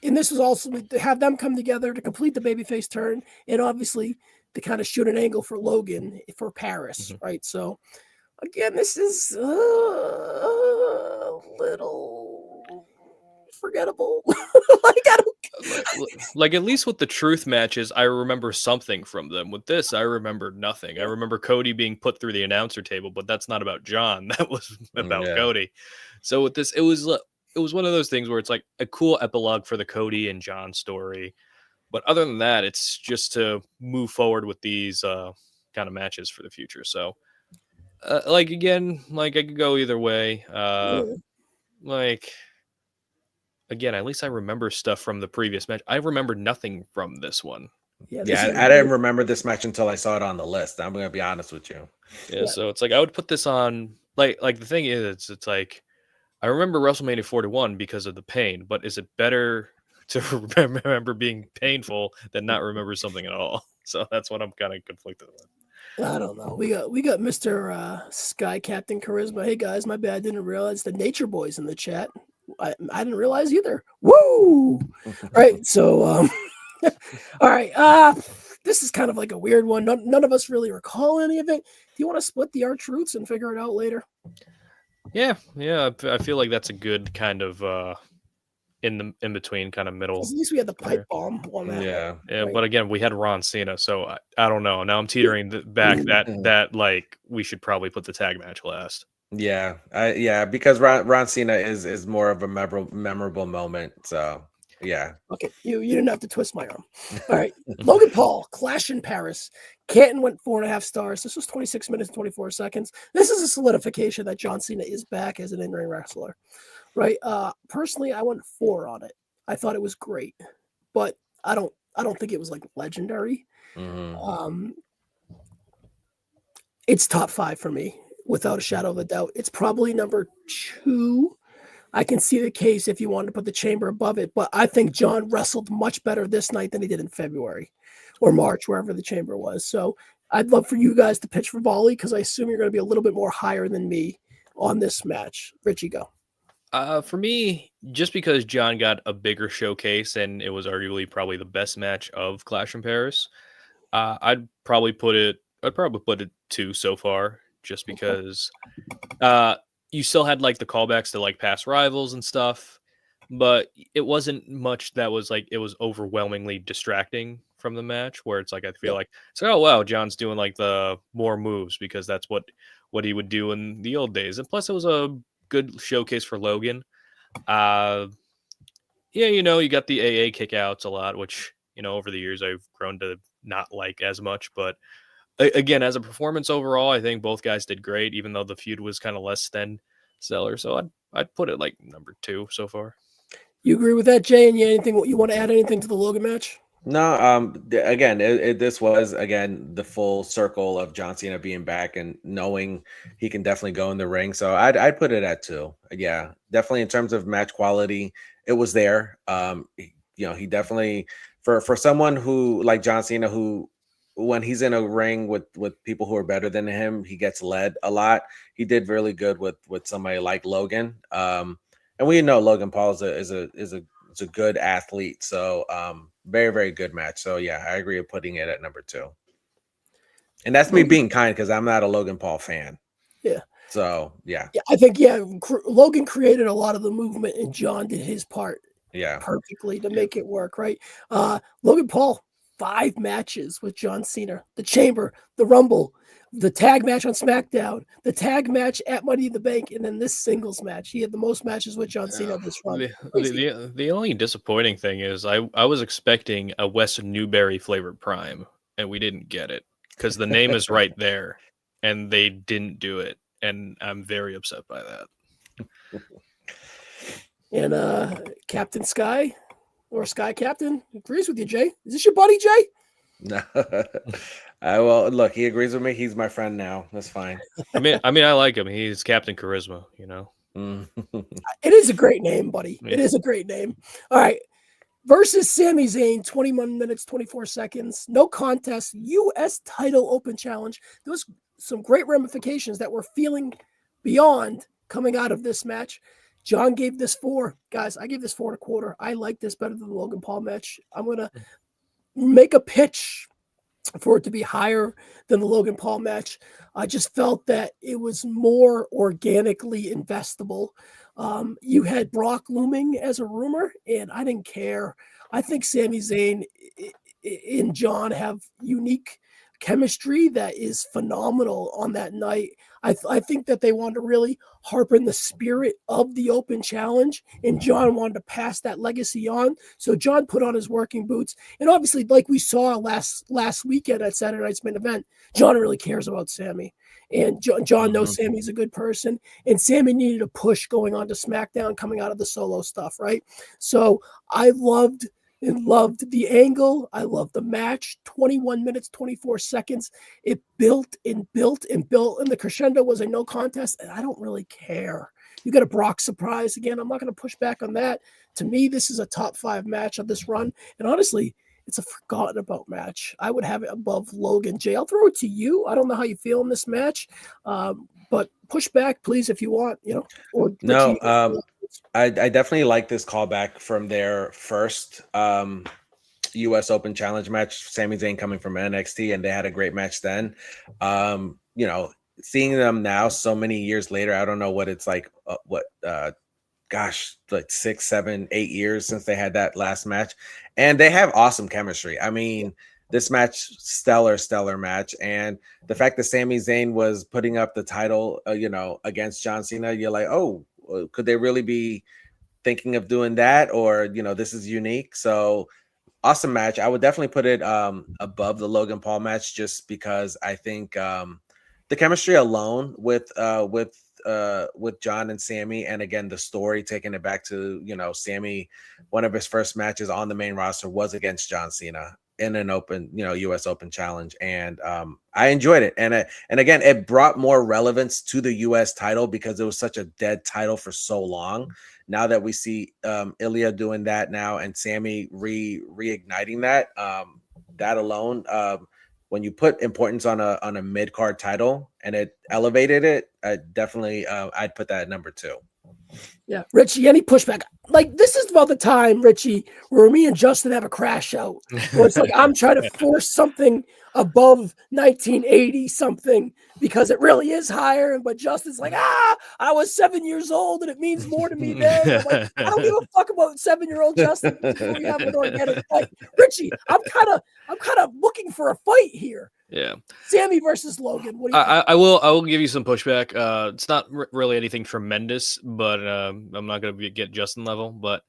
Speaker 1: this was also to have them come together to complete the babyface turn, and obviously to kind of shoot an angle for Logan for Paris, right? So again, this is a little forgettable.
Speaker 3: Like at least with the truth matches, I remember something from them. With this, I remember nothing. I remember Cody being put through the announcer table, but that's not about John. That was about Cody. So with this, it was one of those things where it's like a cool epilogue for the Cody and John story. But other than that, it's just to move forward with these kind of matches for the future. So, like again, like I could go either way. Like. Again, at least I remember stuff from the previous match. I remember nothing from this one.
Speaker 2: Yeah, I didn't remember this match until I saw it on the list. I'm going to be honest with you.
Speaker 3: Yeah, so it's like I would put this on. Like the thing is, it's like I remember WrestleMania 41 because of the pain, but is it better to remember being painful than not remember something at all? So that's what I'm kind of conflicted with.
Speaker 1: I don't know. We got Mr. Sky Captain Charisma. Hey guys, my bad. I didn't realize the Nature Boys in the chat. I didn't realize either. Woo! Right. So, all right. This is kind of like a weird one. None of us really recall any of it. Do you want to split the R-Truths and figure it out later?
Speaker 3: Yeah. I feel like that's a good kind of in between kind of middle.
Speaker 1: At least we had the pipe bomb on that.
Speaker 2: Yeah.
Speaker 1: Right.
Speaker 3: But again, we had Ron Cena, so I don't know. Now I'm teetering back that like we should probably put the tag match last.
Speaker 2: Yeah, because Ron Cena is more of a memorable moment. So yeah.
Speaker 1: Okay, you didn't have to twist my arm. All right, Logan Paul, Clash in Paris. Canton went 4.5 stars. This was 26 minutes and 24 seconds. This is a solidification that John Cena is back as an in-ring wrestler, right? Personally, I went 4 on it. I thought it was great, but I don't think it was like legendary. It's top 5 for me. Without a shadow of a doubt. It's probably number 2. I can see the case if you wanted to put the Chamber above it, but I think John wrestled much better this night than he did in February or March, wherever the Chamber was. So I'd love for you guys to pitch for volley because I assume you're going to be a little bit more higher than me on this match. Richie, go.
Speaker 3: For me, just because John got a bigger showcase and it was arguably probably the best match of Clash in Paris, I'd probably put it 2 so far. Just because you still had like the callbacks to like past rivals and stuff, but it wasn't much that was like it was overwhelmingly distracting from the match where it's like I feel like it's like, oh wow, John's doing like the more moves because that's what he would do in the old days. And plus it was a good showcase for Logan. You got the AA kickouts a lot, which over the years I've grown to not like as much, but again, as a performance overall, I think both guys did great, even though the feud was kind of less than stellar. So I'd put it like number 2 so far.
Speaker 1: You agree with that, Jay? And you want to add anything to the Logan match?
Speaker 2: No. Again, this was again the full circle of John Cena being back and knowing he can definitely go in the ring. So I'd put it at 2. Yeah, definitely in terms of match quality, it was there. He definitely for someone who like John Cena who when he's in a ring with people who are better than him, he gets led a lot. He did really good with somebody like Logan. And we know Logan Paul is a good athlete. So very, very good match. So yeah, I agree with putting it at number 2. And that's me being kind because I'm not a Logan Paul fan.
Speaker 1: Yeah.
Speaker 2: So yeah.
Speaker 1: I think Logan created a lot of the movement, and John did his part perfectly to make it work, right? Logan Paul, 5 matches with John Cena, the Chamber, the Rumble, the tag match on SmackDown, the tag match at Money in the Bank, and then this singles match. He had the most matches with John Cena this run.
Speaker 3: The only disappointing thing is I was expecting a Wes Newberry flavored Prime, and we didn't get it because the name is right there, and they didn't do it, and I'm very upset by that.
Speaker 1: And Captain Sky, or Sky Captain, agrees with you, Jay. Is this your buddy, Jay?
Speaker 2: No. Well, look, he agrees with me. He's my friend now. That's fine.
Speaker 3: I mean, I like him. He's Captain Charisma, you know.
Speaker 1: It is a great name, buddy. Yeah. It is a great name. All right. Versus Sami Zayn, 21 minutes, 24 seconds. No contest. U.S. title open challenge. There was some great ramifications that we're feeling beyond coming out of this match. John gave this 4. Guys, I gave this 4.25. I like this better than the Logan Paul match. I'm going to make a pitch for it to be higher than the Logan Paul match. I just felt that it was more organically investable. You had Brock looming as a rumor, and I didn't care. I think Sami Zayn and John have unique chemistry that is phenomenal on that night. I think that they wanted to really harpen the spirit of the open challenge, and John wanted to pass that legacy on. So John put on his working boots, and obviously, like we saw last weekend at Saturday Night's Main Event, John really cares about Sami, and John knows Sami's a good person, and Sami needed a push going on to SmackDown, coming out of the solo stuff, right? So I loved the angle. I loved the match. 21 minutes, 24 seconds. It built and built and built, and the crescendo was a no contest, and I don't really care. You got a Brock surprise again. I'm not going to push back on that. To me, this is a top 5 match of this run, and honestly, it's a forgotten about match. I would have it above Logan. Jay, I'll throw it to you. I don't know how you feel in this match, but push back, please, if you want. Or
Speaker 2: no. I definitely like this callback from their first U.S. Open Challenge match. Sami Zayn coming from NXT, and they had a great match then. Seeing them now, so many years later, I don't know what it's like. Like 6, 7, 8 years since they had that last match, and they have awesome chemistry. I mean, this match, stellar match, and the fact that Sami Zayn was putting up the title, against John Cena, you're like, oh. Could they really be thinking of doing that? Or, this is unique. So awesome match. I would definitely put it above the Logan Paul match, just because I think the chemistry alone with John and Sami, and again, the story, taking it back to, Sami, one of his first matches on the main roster was against John Cena in an open, U.S. Open challenge. And I enjoyed it. And again, it brought more relevance to the U.S. title because it was such a dead title for so long. Now that we see Ilya doing that now, and Sami reigniting that, that alone, when you put importance on a mid-card title and it elevated it, definitely I'd put that at number 2.
Speaker 1: Yeah, Richie, any pushback? Like, this is about the time, Richie, where me and Justin have a crash out. Where it's like I'm trying to force something above 1980 something because it really is higher. But Justin's like, I was 7 years old and it means more to me then. I'm like, I don't give a fuck about 7-year-old Justin. We have an organic fight. Richie, I'm kind of looking for a fight here.
Speaker 3: Yeah,
Speaker 1: Sami versus Logan. What do you think?
Speaker 3: I will give you some pushback. It's not really anything tremendous, but I'm not going to get Justin level. But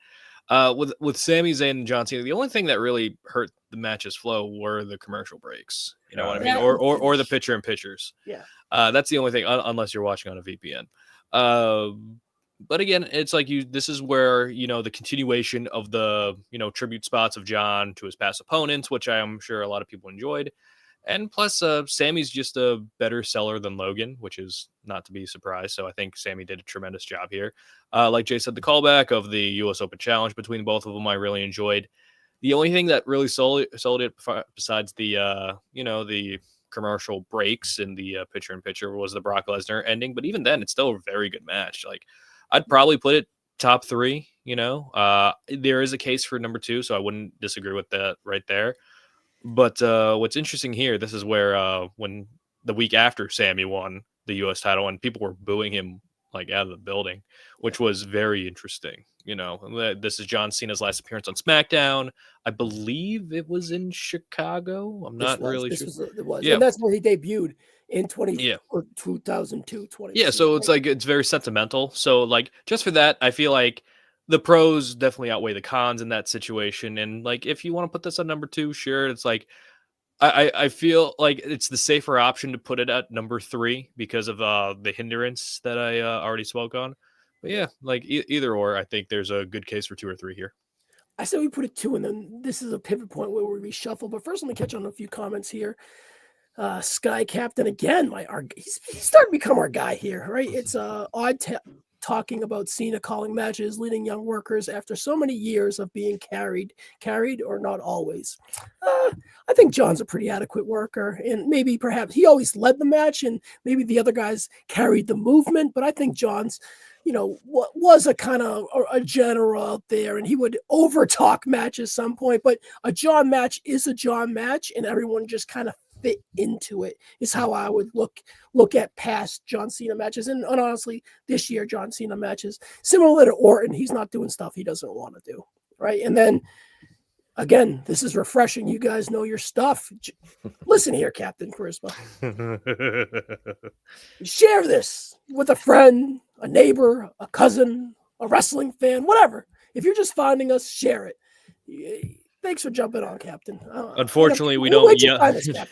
Speaker 3: with Sami Zayn and John Cena, the only thing that really hurt the match's flow were the commercial breaks. You know what I mean, or the picture in pictures.
Speaker 1: Yeah,
Speaker 3: that's the only thing, unless you're watching on a VPN. But again, it's like this is where, the continuation of the, tribute spots of John to his past opponents, which I am sure a lot of people enjoyed. And plus, Sami's just a better seller than Logan, which is not to be surprised. So I think Sami did a tremendous job here. Like Jay said, the callback of the U.S. Open Challenge between both of them, I really enjoyed. The only thing that really sold it besides the the commercial breaks in the pitcher was the Brock Lesnar ending. But even then, it's still a very good match. Like, I'd probably put it top 3. There is a case for number 2, so I wouldn't disagree with that right there. But what's interesting here, this is where when the week after Sammy won the U.S. title and people were booing him like out of the building, which was very interesting. This is John Cena's last appearance on SmackDown. I believe it was in Chicago. I'm not really sure.
Speaker 1: It was.
Speaker 3: Yeah.
Speaker 1: And that's where he debuted in 2002.
Speaker 3: Yeah, so it's like it's very sentimental. So like just for that, I feel like the pros definitely outweigh the cons in that situation. And like if you want to put this on number 2, sure. It's like I feel like it's the safer option to put it at number 3 because of the hindrance that I already spoke on. But yeah, like either or, I think there's a good case for 2 or 3 here.
Speaker 1: I said we put it 2, and then this is a pivot point where we reshuffle. But first, let me catch on a few comments here. Sky Captain again. He's starting to become our guy here, right? It's odd talking about Cena calling matches, leading young workers after so many years of being carried or not always. I think John's a pretty adequate worker, and maybe perhaps he always led the match, and maybe the other guys carried the movement. But I think John's, was a kind of a general out there, and he would over talk matches some point. But a John match is a John match, and everyone just kind of fit into it. Is how I would look at past John Cena matches, and honestly, this year John Cena matches similar to Orton. He's not doing stuff he doesn't want to do, right? And then again, this is refreshing. You guys know your stuff. Listen here, Captain Charisma. Share this with a friend, a neighbor, a cousin, a wrestling fan, whatever. If you're just finding us, share it. Thanks for jumping on, Captain.
Speaker 3: Unfortunately, we don't yell.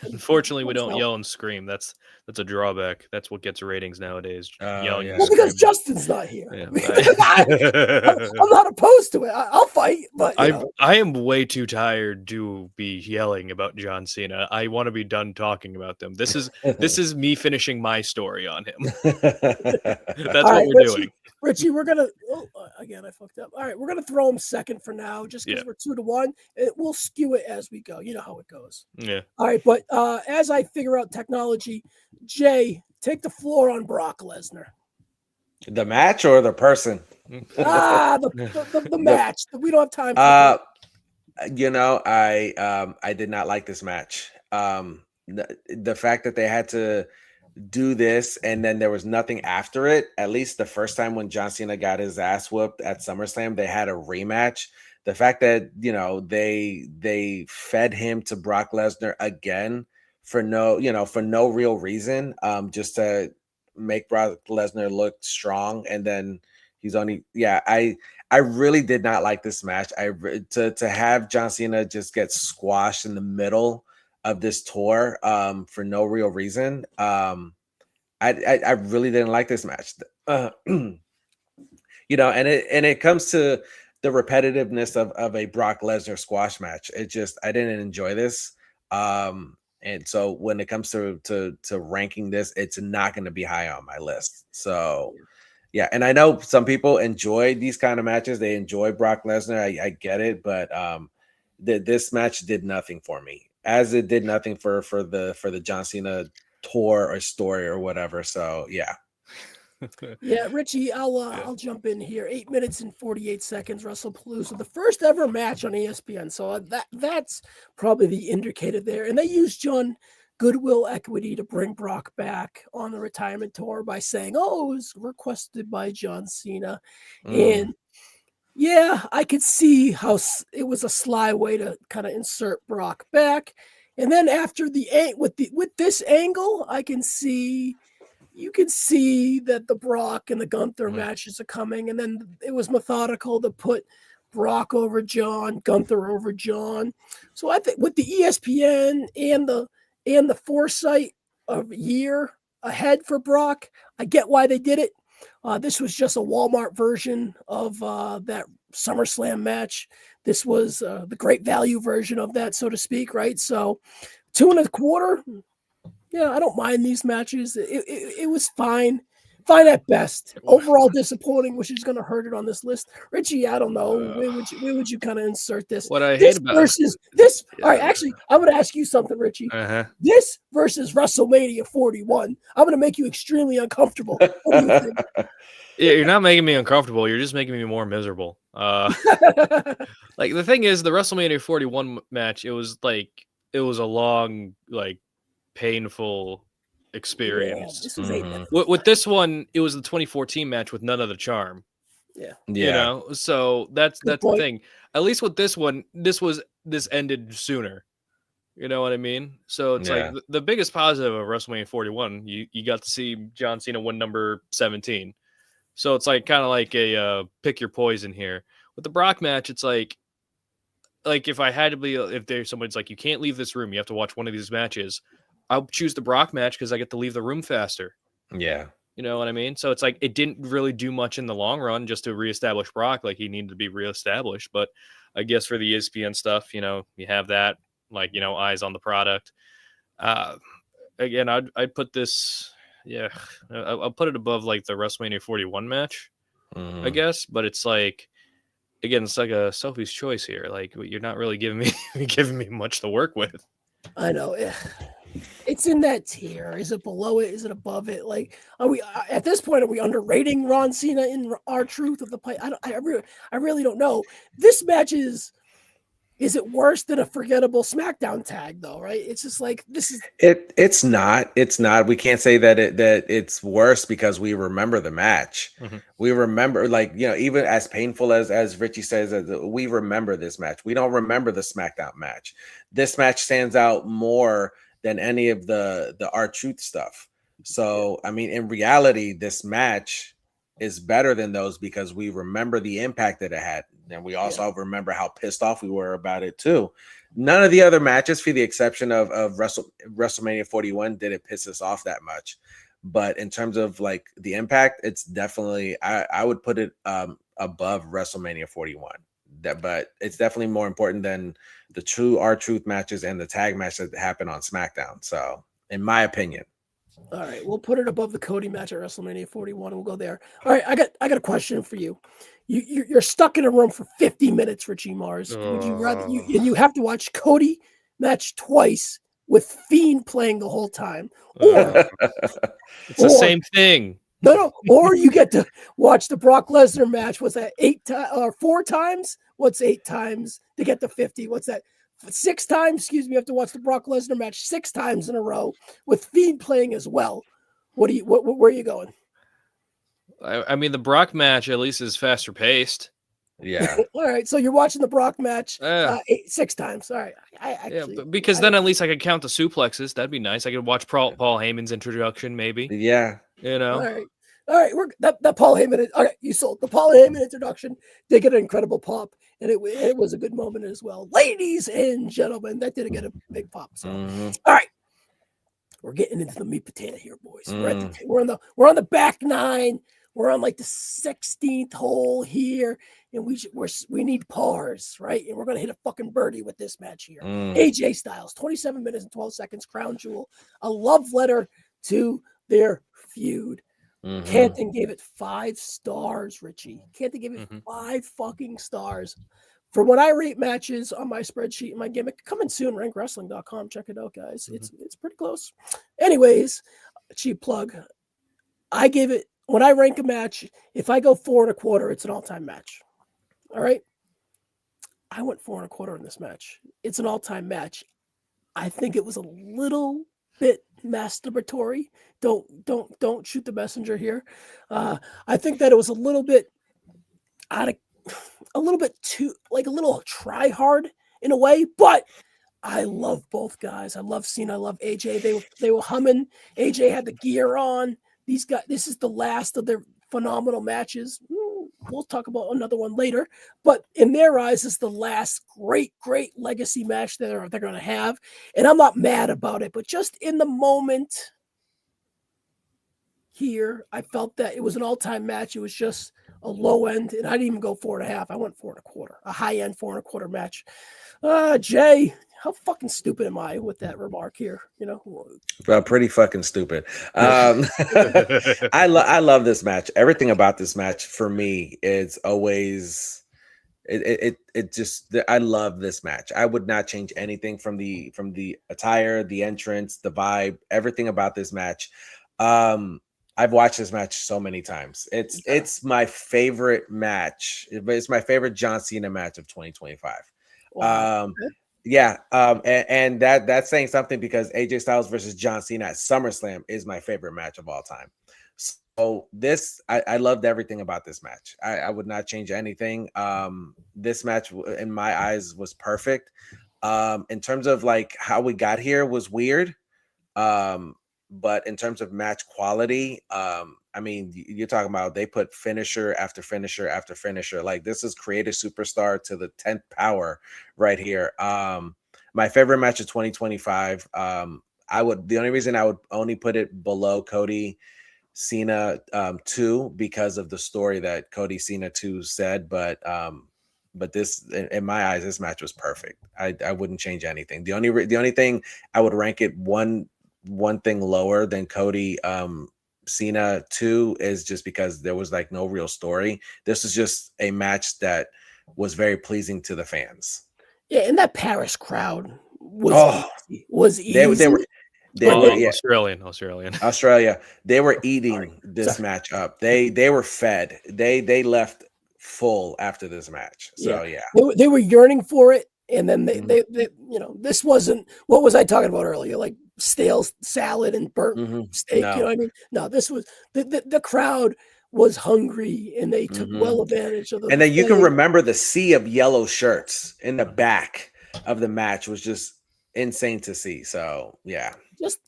Speaker 3: Unfortunately, we don't yell and scream. That's a drawback. That's what gets ratings nowadays. Yelling.
Speaker 1: Yeah. Well, because Justin's not here. Yeah, I'm not opposed to it. I'll fight, but
Speaker 3: I am way too tired to be yelling about John Cena. I want to be done talking about them. This is me finishing my story on him. That's what we're doing.
Speaker 1: Richie, we're gonna again. I fucked up. All right, we're gonna throw him second for now, just because we're 2-1. We'll skew it as we go. You know how it goes.
Speaker 3: Yeah.
Speaker 1: All right, but as I figure out technology, Jay, take the floor on Brock Lesnar.
Speaker 2: The match or the person?
Speaker 1: The match. We don't have time.
Speaker 2: I did not like this match. The fact that they had to do this and then there was nothing after it. At least the first time when John Cena got his ass whooped at SummerSlam, they had a rematch. The fact that they fed him to Brock Lesnar again for no real reason, just to make Brock Lesnar look strong, and then he's only I really did not like this match. To have John Cena just get squashed in the middle of this tour for no real reason. I really didn't like this match. And it comes to the repetitiveness of a Brock Lesnar squash match. I didn't enjoy this. And so when it comes to ranking this, it's not going to be high on my list. So yeah. And I know some people enjoy these kind of matches. They enjoy Brock Lesnar. I get it, but this match did nothing for me, as it did nothing for the John Cena tour or story or whatever. So yeah.
Speaker 1: Yeah, Richie, I'll jump in here. 8 minutes and 48 seconds, WrestlePalooza, the first ever match on ESPN. So that's probably the indicator there. And they used John Goodwill Equity to bring Brock back on the retirement tour by saying, "Oh, it was requested by John Cena," and yeah, I could see how it was a sly way to kind of insert Brock back. And then after with this angle, you can see that the Brock and the Gunther matches are coming. And then it was methodical to put Brock over John, Gunther over John. So I think with the ESPN and the foresight of a year ahead for Brock, I get why they did it. This was just a Walmart version of that SummerSlam match. This was the great value version of that, so to speak, right? So 2.25. Yeah, I don't mind these matches. It was fine. fine at best. Overall disappointing, which is going to hurt it on this list. Richie, I don't know. Where would you kind of insert this?
Speaker 3: What I
Speaker 1: This
Speaker 3: hate about
Speaker 1: versus this.
Speaker 3: Yeah.
Speaker 1: All right, actually, I'm going to ask you something, Richie.
Speaker 3: Uh-huh.
Speaker 1: This versus WrestleMania 41. I'm going to make you extremely uncomfortable. What do you think?
Speaker 3: Yeah, you're not making me uncomfortable. You're just making me more miserable. Like the thing is, the WrestleMania 41 match, it was a long, like, painful experience.
Speaker 1: This was 8 minutes.
Speaker 3: With this one, it was the 2014 match with none of the charm.
Speaker 1: Yeah.
Speaker 3: You know, so that's the
Speaker 1: point.
Speaker 3: thing. At least with this one, this ended sooner. You know what I mean? So it's like the biggest positive of WrestleMania 41, you got to see John Cena win number 17. So it's like kind of like a pick your poison here. With the Brock match, it's like if I had to be, if there's somebody's like, you can't leave this room, you have to watch one of these matches, I'll choose the Brock match because I get to leave the room faster.
Speaker 2: Yeah.
Speaker 3: You know what I mean? So it's like it didn't really do much in the long run just to reestablish Brock. Like he needed to be reestablished. But I guess for the ESPN stuff, you have that, like, eyes on the product. Again, I'd put this, I'll put it above like the WrestleMania 41 match, I guess. But it's like, again, it's like a Sophie's choice here. Like you're not really giving me much to work with.
Speaker 1: I know. It's in that tier. Is it below it? Is it above it? Like, are we at this point? Are we underrating Ron Cena in our truth of the play? I really don't know. This match is it worse than a forgettable SmackDown tag though? Right? It's just like this is.
Speaker 2: It's not. We can't say that it's worse because we remember the match. We remember, like, even as painful as Richie says, we remember this match. We don't remember the SmackDown match. This match stands out more than any of the R-Truth stuff. So, I mean, in reality, this match is better than those because we remember the impact that it had. And we also remember how pissed off we were about it too. None of the other matches, for the exception of WrestleMania 41, did it piss us off that much. But in terms of like the impact, it's definitely, I would put it above WrestleMania 41. But it's definitely more important than the true R-Truth matches and the tag match that happened on SmackDown. So, in my opinion.
Speaker 1: All right, we'll put it above the Cody match at WrestleMania 41. We'll go there. All right, I got a question for you. You're stuck in a room for 50 minutes, Richie Mars. Would you rather you have to watch Cody match twice with Fiend playing the whole time, or
Speaker 3: it's the same thing?
Speaker 1: No, or you get to watch the Brock Lesnar match. What's that? 8 times or 4 times? What's 8 times to get to 50? What's that? 6 times? Excuse me. You have to watch the Brock Lesnar match 6 times in a row with Fiend playing as well. Where are you going?
Speaker 3: I mean, the Brock match at least is faster paced.
Speaker 2: Yeah.
Speaker 1: All right. So you're watching the Brock match 6 times. All right.
Speaker 3: Because then at least I could count the suplexes. That'd be nice. I could watch Paul Heyman's introduction, maybe.
Speaker 2: Yeah.
Speaker 1: All right, we're that Paul Heyman. All right, you sold the Paul Heyman introduction. They get an incredible pop, and it was a good moment as well, ladies and gentlemen. That did get a big pop. So, all right, we're getting into the meat potato here, boys. We're on the back 9. We're on like the 16th hole here, and we need pars, right? And we're gonna hit a fucking birdie with this match here. AJ Styles, 27 minutes and 12 seconds, crown jewel, a love letter to their feud. Canton gave it 5 stars, Richie. Canton gave it 5 fucking stars. For when I rate matches on my spreadsheet and my gimmick, coming soon, rankwrestling.com. Check it out, guys. It's pretty close. Anyways, cheap plug. I give it, when I rank a match, if I go 4 1/4, it's an all-time match. All right? I went 4 1/4 in this match. It's an all-time match. I think it was a little bit masturbatory. Don't shoot the messenger here. I think that it was a little bit too, like, a little try hard in a way, but I love both guys. I love Cena. I love AJ. They were humming. AJ had the gear on. These guys, this is the last of their phenomenal matches. We'll talk about another one later, but in their eyes, it's the last great legacy match they're going to have, and I'm not mad about it. But just in the moment here, I felt that it was an all-time match. It was just a low end, and I didn't even go 4 1/2. I went 4 1/4, a high end 4 1/4 match. Jay, how fucking stupid am I with that remark here? You know,
Speaker 2: Pretty fucking stupid. I love this match. Everything about this match for me is always it just I love this match. I would not change anything from the attire, the entrance, the vibe, everything about this match. I've watched this match so many times. It's my favorite match. It's my favorite John Cena match of 2025.
Speaker 1: wow.
Speaker 2: Yeah, and that's saying something because AJ Styles versus John Cena at SummerSlam is my favorite match of all time. So this, I loved everything about this match. I would not change anything. This match, in my eyes, was perfect. In terms of like how we got here was weird. But in terms of match quality, I mean, you're talking about they put finisher after finisher after finisher. Like this is creative superstar to the 10th power right here. My favorite match of 2025. The only reason I would only put it below Cody Cena 2 because of the story that Cody Cena 2 said, but this, in my eyes, this match was perfect. I wouldn't change anything. The only thing I would rank it one thing lower than Cody Cena 2 is just because there was like no real story. This is just a match that was very pleasing to the fans.
Speaker 1: Yeah, and that Paris crowd was easy.
Speaker 2: They were yeah.
Speaker 3: Australia.
Speaker 2: They were eating this match up. They were fed. They left full after this match. So yeah.
Speaker 1: They were yearning for it. And then they you know, this wasn't, what was I talking about earlier? Like stale salad and burnt steak.
Speaker 2: No.
Speaker 1: You know what I mean? No, this was the crowd was hungry and they took well advantage of the.
Speaker 2: And then you can remember the sea of yellow shirts in the back of the match was just insane to see. So yeah.
Speaker 1: Just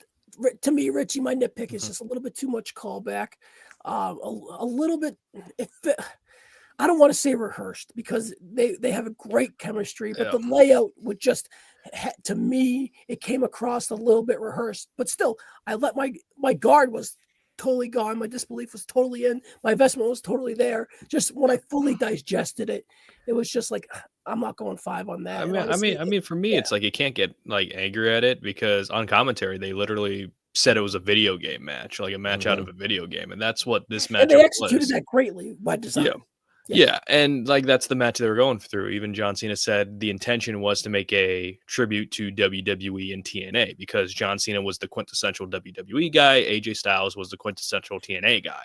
Speaker 1: to me, Richie, my nitpick is just a little bit too much callback. A little bit. I don't want to say rehearsed because they have a great chemistry, but the layout would just, to me, it came across a little bit rehearsed. But still, I let my guard was totally gone. My disbelief was totally in. My investment was totally there. Just when I fully digested it, it was just like, I'm not going 5 on that.
Speaker 3: I mean, for me, it's like you can't get like angry at it because on commentary they literally said it was a video game match, like a match out of a video game, and that's what this match was.
Speaker 1: And they executed that greatly by design.
Speaker 3: Yeah, and like that's the match they were going through. Even John Cena said the intention was to make a tribute to WWE and TNA because John Cena was the quintessential WWE guy, AJ Styles was the quintessential TNA guy.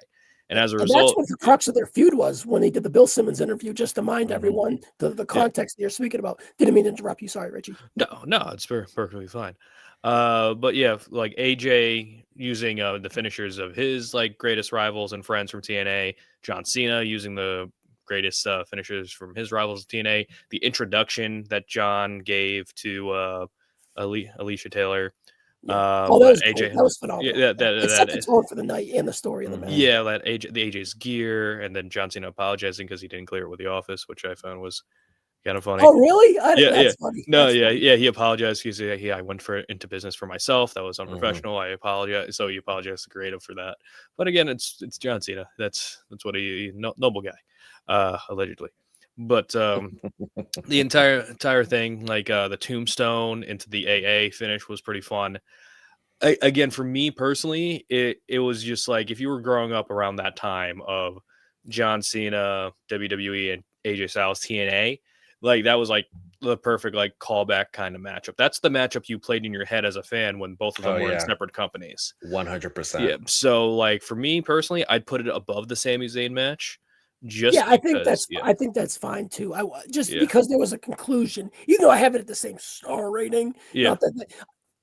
Speaker 3: And as a result,
Speaker 1: that's what the crux of their feud was when they did the Bill Simmons interview, just to mind everyone the context that you're speaking about. Didn't mean to interrupt you. Sorry, Richie.
Speaker 3: No, it's perfectly fine. But yeah, like AJ using the finishers of his like greatest rivals and friends from TNA, John Cena using the greatest finishers from his rivals TNA, the introduction that John gave to Alicia Taylor.
Speaker 1: That was AJ. Cool. That was phenomenal.
Speaker 3: Yeah,
Speaker 1: it set the tone for the night and the story of the match.
Speaker 3: Yeah, the AJ's gear, and then John Cena apologizing because he didn't clear it with the office, which I found was kind of funny.
Speaker 1: Oh, really?
Speaker 3: That's
Speaker 1: funny.
Speaker 3: No, he apologized. He said, I went into business for myself. That was unprofessional. I apologize. So he apologized to Creative for that. But again, it's John Cena. That's what he noble guy, allegedly. But the entire thing, like the tombstone into the AA finish, was pretty fun. Again, for me personally, it was just like if you were growing up around that time of John Cena, WWE, and AJ Styles, TNA, like that was like the perfect like callback kind of matchup. That's the matchup you played in your head as a fan when both of them were in separate companies.
Speaker 2: 100%.
Speaker 3: Yeah. So like for me personally, I'd put it above the Sami Zayn match.
Speaker 1: I think that's fine too. Because there was a conclusion, even though I have it at the same star rating.
Speaker 3: Yeah.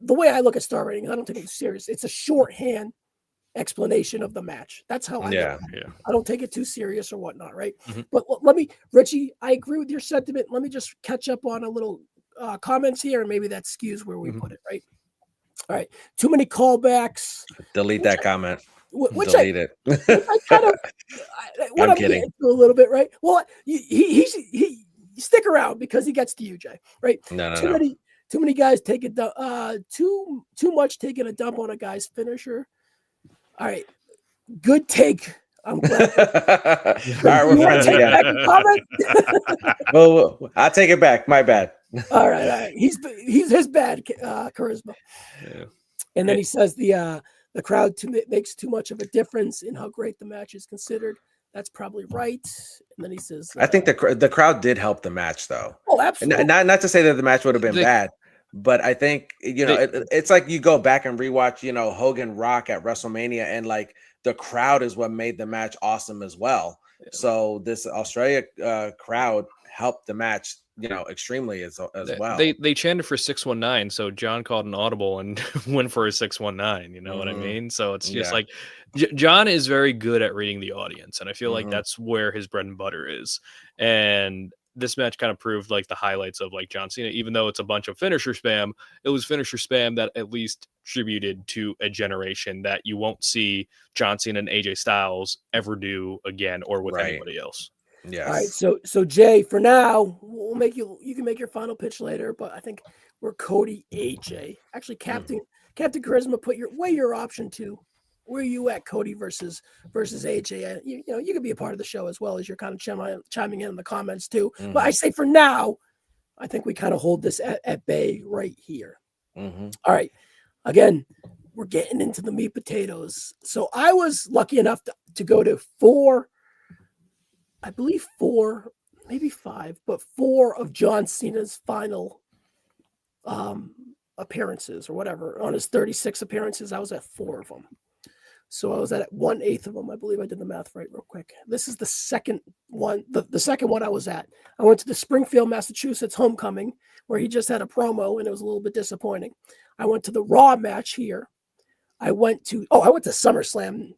Speaker 1: The way I look at star rating, I don't take it serious. It's a shorthand explanation of the match. That's how I look at it. I don't take it too serious or whatnot, right? But Richie, I agree with your sentiment. Let me just catch up on a little comments here, and maybe that skews where we put it, right? All right. Too many callbacks.
Speaker 2: Delete that comment.
Speaker 1: Delete
Speaker 2: it.
Speaker 1: I kind of. I'm kidding. A little bit, right? Well, he stick around because he gets to you, Jay. Right? Too many guys taking too much taking a dump on a guy's finisher. All right, good take. I'm glad.
Speaker 2: All right, we're friends again.
Speaker 1: Comment?
Speaker 2: Well, I'll take it back. My bad.
Speaker 1: All right. He's his bad charisma.
Speaker 3: Yeah.
Speaker 1: And then he says the crowd makes too much of a difference in how great the match is considered. That's probably right. And then he says,
Speaker 2: I think the crowd did help the match, though.
Speaker 1: "Oh, absolutely."
Speaker 2: And not to say that the match would have been
Speaker 3: They-
Speaker 2: bad, but I think it's like you go back and rewatch, Hogan Rock at WrestleMania, and like the crowd is what made the match awesome as well.
Speaker 3: Yeah.
Speaker 2: So this Australia crowd helped the match, extremely as well.
Speaker 3: They chanted for 619, so John called an audible and went for a 619. You know what I mean? So it's just like John is very good at reading the audience, and I feel like that's where his bread and butter is. And this match kind of proved like the highlights of like John Cena, even though it's a bunch of finisher spam. It was finisher spam that at least tributed to a generation that you won't see John Cena and AJ Styles ever do again, or with anybody else.
Speaker 2: Yes.
Speaker 1: All right. So Jay, for now, we'll make you can make your final pitch later, but I think we're Cody AJ. Actually, Captain Charisma, weigh your option too. Where are you at, Cody versus AJ? You can be a part of the show as well as you're kind of chiming in the comments too. But I say for now, I think we kind of hold this at bay right here. All right. Again, we're getting into the meat potatoes. So I was lucky enough to go to four, maybe five, but four of John Cena's final appearances or whatever. On his 36 appearances, I was at four of them. So I was at 1/8 of them. I believe I did the math right real quick. This is the second one. The second one I was at. I went to the Springfield, Massachusetts homecoming where he just had a promo and it was a little bit disappointing. I went to the Raw match here. I went to SummerSlam.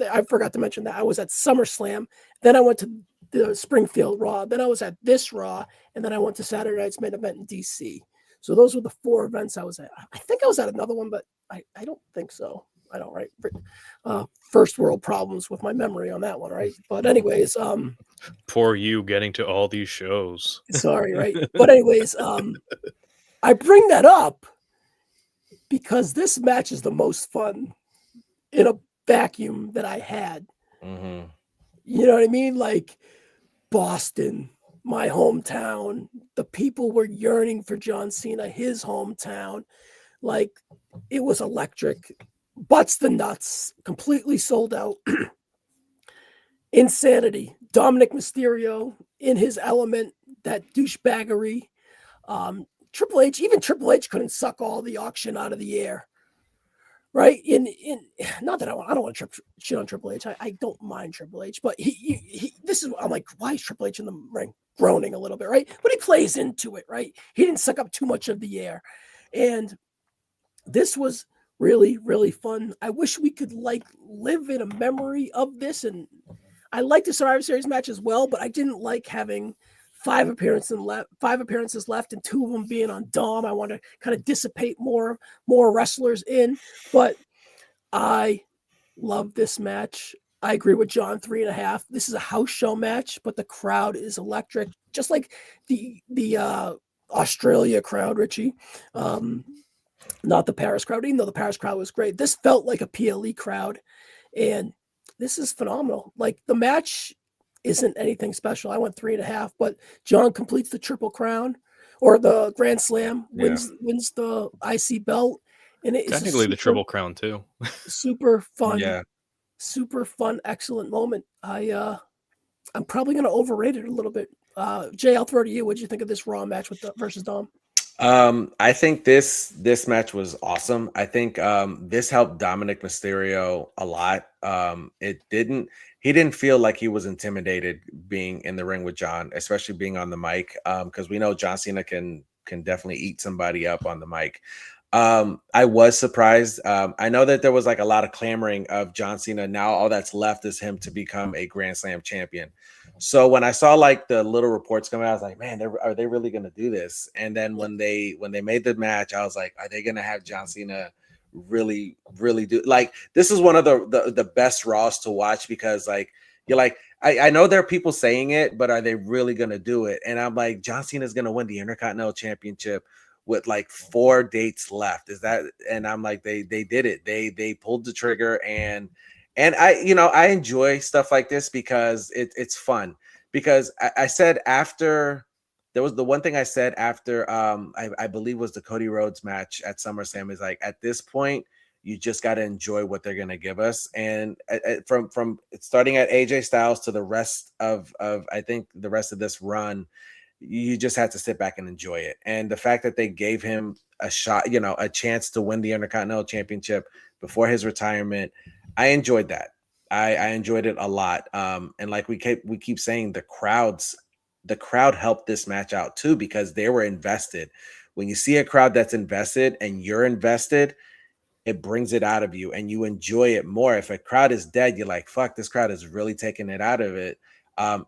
Speaker 1: I forgot to mention that. I was at SummerSlam. Then I went to the Springfield Raw. Then I was at this Raw. And then I went to Saturday night's main event in DC. So those were the four events I was at. I think I was at another one, but I don't think so. I don't, right? First world problems with my memory on that one, right? But anyways,
Speaker 3: poor you getting to all these shows.
Speaker 1: Sorry, right? But anyways, I bring that up because this match is the most fun in a vacuum that I had. You know what I mean? Like Boston, my hometown, the people were yearning for John Cena, his hometown. Like it was electric. Butts the nuts, completely sold out. Insanity. Dominic Mysterio in his element, that douchebaggery. Triple H couldn't suck all the auction out of the air. Right? Not that I don't want to shit on Triple H. I don't mind Triple H, but I'm like, why is Triple H in the ring groaning a little bit, right? But he plays into it, right? He didn't suck up too much of the air. And this was really, really fun. I wish we could live in a memory of this. And I like the Survivor Series match as well, but I didn't like having five appearances left and two of them being on Dom. I want to kind of dissipate more wrestlers in, but I love this match. I agree with John, 3.5. This is a house show match, but the crowd is electric, just like the Australia crowd, Richie. Not the Paris crowd, even though the Paris crowd was great. This felt like a PLE crowd, and this is phenomenal. Like the match isn't anything special. I went 3.5, but John completes the Triple Crown or the Grand Slam, wins the IC belt, and it is
Speaker 3: technically the Triple Crown too.
Speaker 1: Super fun, super fun, excellent moment. I'm probably going to overrate it a little bit. Jay, I'll throw to you. What did you think of this Raw match versus Dom?
Speaker 2: I think this match was awesome. I think this helped Dominic Mysterio a lot. He didn't feel like he was intimidated being in the ring with John, especially being on the mic. Because we know John Cena can definitely eat somebody up on the mic. I was surprised. I know that there was like a lot of clamoring of John Cena. Now all that's left is him to become a Grand Slam champion. So when I saw like the little reports coming out, I was like, man, are they really going to do this? And then when they made the match, I was like, are they going to have John Cena really do? Like, this is one of the best Raws to watch, because like, you're like, I know there are people saying it, but are they really going to do it? And I'm like, John Cena is going to win the Intercontinental Championship with like 4 dates left. And I'm like, they did it. They pulled the trigger, and I enjoy stuff like this because it's fun. Because I said after there was the one thing I said after I believe was the Cody Rhodes match at SummerSlam is like, at this point you just got to enjoy what they're going to give us. And from starting at AJ Styles to the rest of I think the rest of this run, you just had to sit back and enjoy it. And the fact that they gave him a shot, a chance to win the Intercontinental Championship before his retirement, I enjoyed that. I enjoyed it a lot. And like we keep saying, the crowd helped this match out too, because they were invested. When you see a crowd that's invested and you're invested, it brings it out of you and you enjoy it more. If a crowd is dead, you're like, fuck, this crowd is really taking it out of it.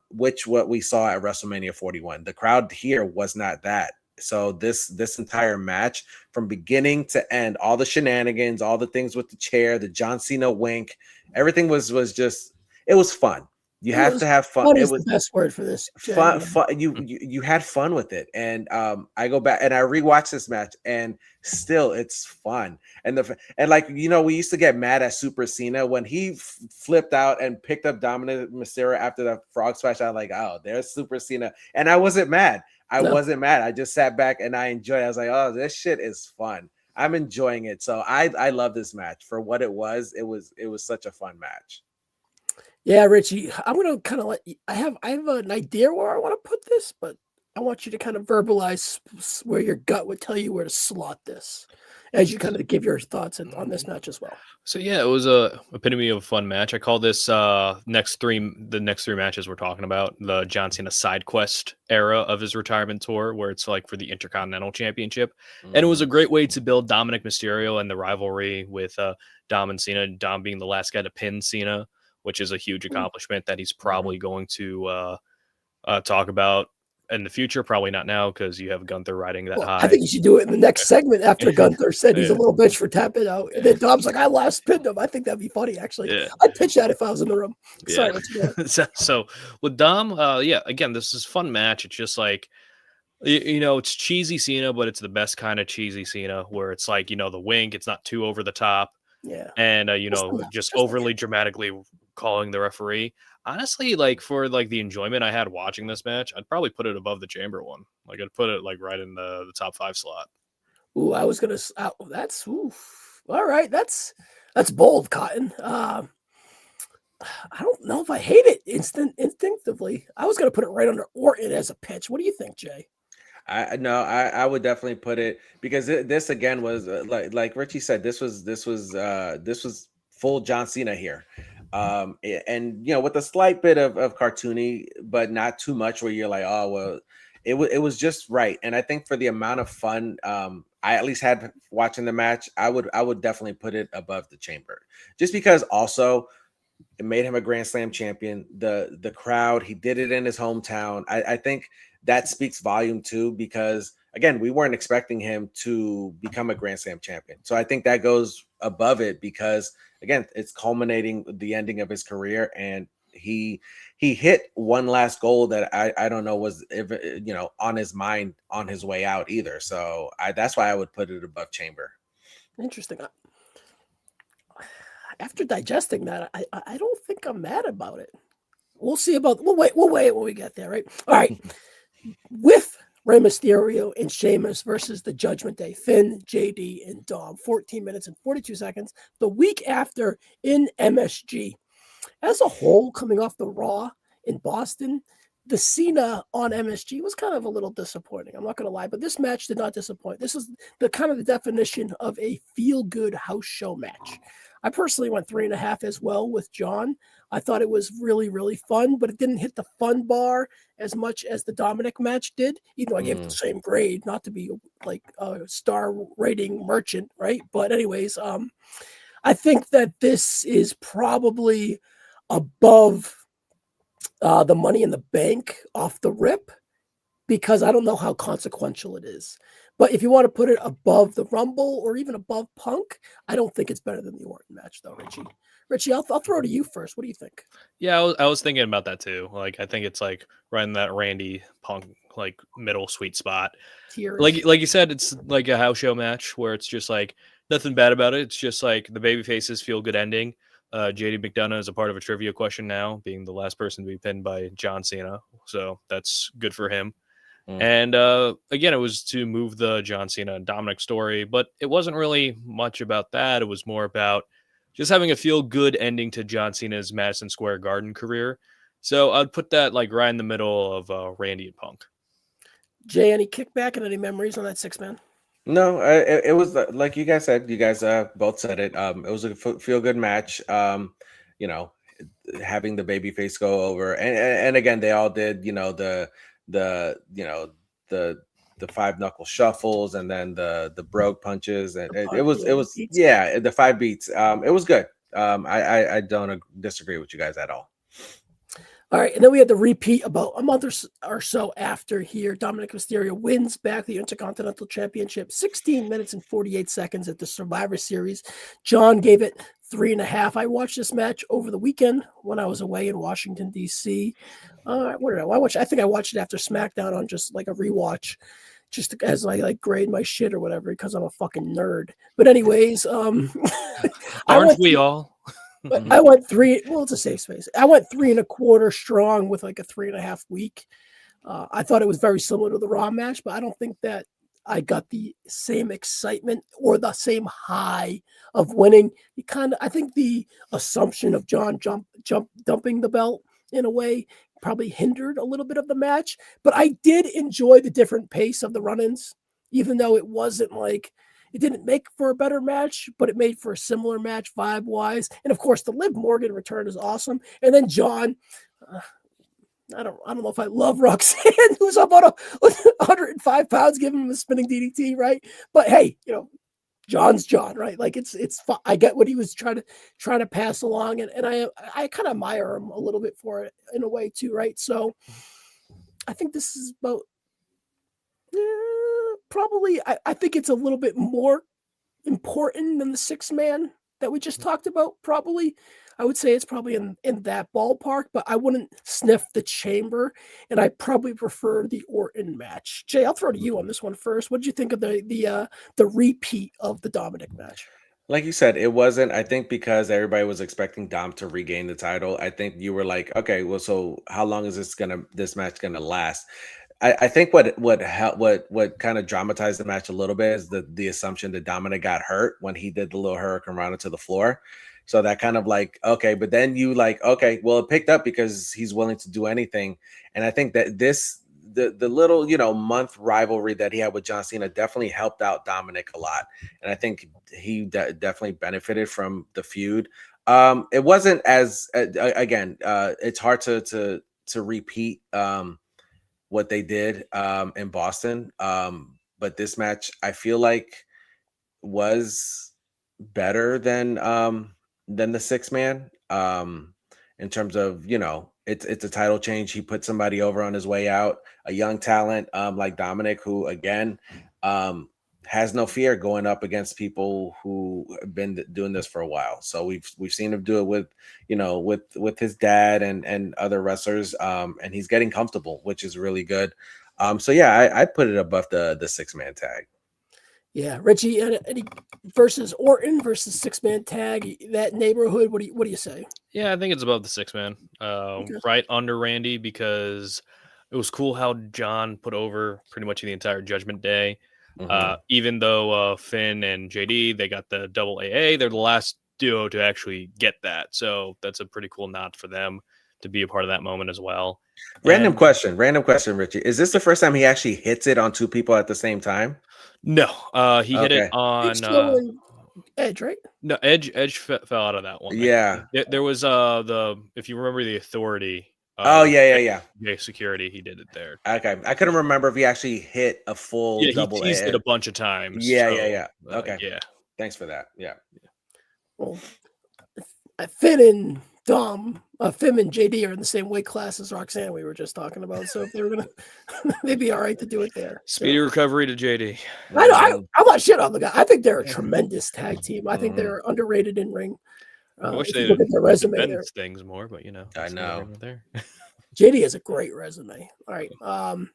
Speaker 2: Which what we saw at WrestleMania 41. The crowd here was not that. So this entire match from beginning to end, all the shenanigans, all the things with the chair, the John Cena wink, everything was just, it was fun. You have to have fun.
Speaker 1: It was the best word for this.
Speaker 2: Fun. You had fun with it, and I go back and I rewatch this match, and still it's fun. And like we used to get mad at Super Cena when he flipped out and picked up Dominic Mysterio after the frog splash. I'm like, oh, there's Super Cena, and I wasn't mad. I wasn't mad. I just sat back and I enjoyed it. I was like, oh, this shit is fun. I'm enjoying it. So I love this match for what it was. It was such a fun match.
Speaker 1: Yeah, Richie, I'm gonna kind of let you. I have an idea where I want to put this, but I want you to kind of verbalize where your gut would tell you where to slot this, as you kind of give your thoughts on this match as well.
Speaker 3: So yeah, it was a epitome of a fun match. I call this the next three matches we're talking about the John Cena side quest era of his retirement tour, where it's like for the Intercontinental Championship, and it was a great way to build Dominic Mysterio and the rivalry with Dom and Cena. Dom being the last guy to pin Cena, which is a huge accomplishment that he's probably going to talk about in the future. Probably not now because you have Gunther riding that high.
Speaker 1: I think you should do it in the next segment after Gunther said he's a little bitch for tapping out. And then Dom's like, I last pinned him. I think that'd be funny, actually. Yeah. I'd pitch that if I was in the room. Sorry.
Speaker 3: So with Dom, again, this is a fun match. It's just like, it's cheesy Cena, but it's the best kind of cheesy Cena where it's like, the wink. It's not too over the top.
Speaker 1: Yeah.
Speaker 3: And, just overly dramatically calling the referee. Honestly, like for like the enjoyment I had watching this match, I'd probably put it above the Chamber one. Like I'd put it like right in the top 5 slot.
Speaker 1: Ooh, I was going to, that's, oof. All right. That's bold, Cotton. I don't know if I hate it instinctively. I was going to put it right under Orton as a pitch. What do you think, Jay?
Speaker 2: I would definitely put it because this again was like Richie said, this was full John Cena here. And with a slight bit of cartoony, but not too much where you're like, oh, well, it was just right. And I think for the amount of fun I at least had watching the match, I would definitely put it above the Chamber, just because also it made him a Grand Slam champion. The crowd, he did it in his hometown. I think that speaks volume too, because again, we weren't expecting him to become a Grand Slam champion. So I think that goes above it because again, it's culminating the ending of his career, and he hit one last goal that I don't know was on his mind on his way out either. So that's why I would put it above Chamber.
Speaker 1: Interesting. After digesting that, I don't think I'm mad about it. We'll see about. We'll wait when we get there, right? All right. With Rey Mysterio and Sheamus versus the Judgment Day, Finn, JD, and Dom, 14 minutes and 42 seconds. The week after in MSG. As a whole, coming off the Raw in Boston, the Cena on MSG was kind of a little disappointing. I'm not going to lie, but this match did not disappoint. This is the kind of the definition of a feel-good house show match. I personally went 3.5 as well with John. I thought it was really, really fun, but it didn't hit the fun bar as much as the Dominic match did, even though I gave it the same grade, not to be like a star rating merchant, right? But anyways, I think that this is probably above the Money in the Bank off the rip, because I don't know how consequential it is. But if you want to put it above the Rumble or even above Punk, I don't think it's better than the Orton match, though, Richie. Richie, I'll throw it to you first. What do you think?
Speaker 3: Yeah, I was thinking about that too. Like, I think it's like right in that Randy Punk like middle sweet spot.
Speaker 1: Tears.
Speaker 3: Like you said, it's like a house show match where it's just like nothing bad about it. It's just like the baby faces feel good ending. JD McDonough is a part of a trivia question now, being the last person to be pinned by John Cena. So that's good for him. And again, it was to move the John Cena and Dominic story, but it wasn't really much about that. It was more about just having a feel-good ending to John Cena's Madison Square Garden career. So I'd put that like right in the middle of Randy and Punk.
Speaker 1: Jay, any kickback and any memories on that 6-man?
Speaker 2: No, it was like you guys said. You guys both said it. It was a feel good match. You know, having the babyface go over, and again, they all did. You know, the the 5 knuckle shuffles, and then the brogue punches, and it was yeah, the 5 beats. It was good. I don't disagree with you guys at all.
Speaker 1: All right, and then we had the repeat about a month or so after here. Dominic Mysterio wins back the Intercontinental Championship, 16 minutes and 48 seconds at the Survivor Series. John gave it 3.5. I watched this match over the weekend when I was away in Washington, D.C. What did I watch? I think I watched it after SmackDown on just like a rewatch, just as I like grade my shit or whatever, because I'm a fucking nerd. But anyways,
Speaker 3: aren't we all?
Speaker 1: But I went 3. Well, it's a safe space. I went 3.25 strong with like a 3.5 week. I thought it was very similar to the Raw match, but I don't think that I got the same excitement or the same high of winning. I think the assumption of John dumping the belt in a way probably hindered a little bit of the match. But I did enjoy the different pace of the run-ins, even though it wasn't like. It didn't make for a better match, but it made for a similar match vibe-wise. And of course, the Liv Morgan return is awesome. And then John, I don't know if I love Roxanne, who's about 105 pounds, giving him a spinning DDT, right? But hey, you know, John's John, right? Like it's I get what he was trying to pass along, and I kind of admire him a little bit for it in a way too, right? So I think this is about. Probably, I think it's a little bit more important than the 6-man that we just talked about. Probably, I would say it's probably in that ballpark, but I wouldn't sniff the Chamber, and I probably prefer the Orton match. Jay, I'll throw to you on this one first. What did you think of the repeat of the Dominic match?
Speaker 2: Like you said, it wasn't. I think because everybody was expecting Dom to regain the title. I think you were like, okay, well, so how long is this match gonna last? I think what kind of dramatized the match a little bit is the assumption that Dominic got hurt when he did the little Hurricane Rana to the floor. So that kind of like, okay, but then you like, okay, well, it picked up because he's willing to do anything. And I think that the little, you know, month rivalry that he had with John Cena definitely helped out Dominic a lot. And I think he definitely benefited from the feud. It wasn't as, again, it's hard to repeat, what they did in Boston. But this match, I feel like, was better than the 6-man. In terms of, you know, it's a title change. He put somebody over on his way out, a young talent like Dominic, who again has no fear going up against people who have been doing this for a while. So we've seen him do it with, you know, with his dad and other wrestlers, and he's getting comfortable, which is really good. So yeah, I put it above the 6-man tag.
Speaker 1: Yeah, Richie, any versus Orton versus 6-man tag, that neighborhood. What do you say?
Speaker 3: Yeah, I think it's above the 6-man, right under Randy, because it was cool how John put over pretty much the entire Judgment Day. Even though Finn and JD, they got the double AA, they're the last duo to actually get that. So that's a pretty cool nod for them to be a part of that moment as well.
Speaker 2: Random question, Richie. Is this the first time he actually hits it on 2 people at the same time?
Speaker 3: No, he hit it on
Speaker 1: Edge, right?
Speaker 3: No, Edge fell out of that one.
Speaker 2: Yeah.
Speaker 3: There was if you remember the Authority.
Speaker 2: Yeah.
Speaker 3: Security, he did it there.
Speaker 2: Okay, I couldn't remember if he actually hit a full double.
Speaker 3: He teased it a bunch of times.
Speaker 2: Yeah. Okay.
Speaker 3: Yeah.
Speaker 2: Thanks for that. Yeah.
Speaker 1: Well, Finn and JD are in the same weight class as Roxanne we were just talking about. So if they were gonna, they'd be all right to do it there.
Speaker 3: Speedy recovery to JD.
Speaker 1: I'm not shit on the guy. I think they're a tremendous tag team. I think they're underrated in ring.
Speaker 3: I wish they
Speaker 1: look at their resume there.
Speaker 3: Things more, but you know,
Speaker 2: I know.
Speaker 3: There.
Speaker 1: JD has a great resume. All right. All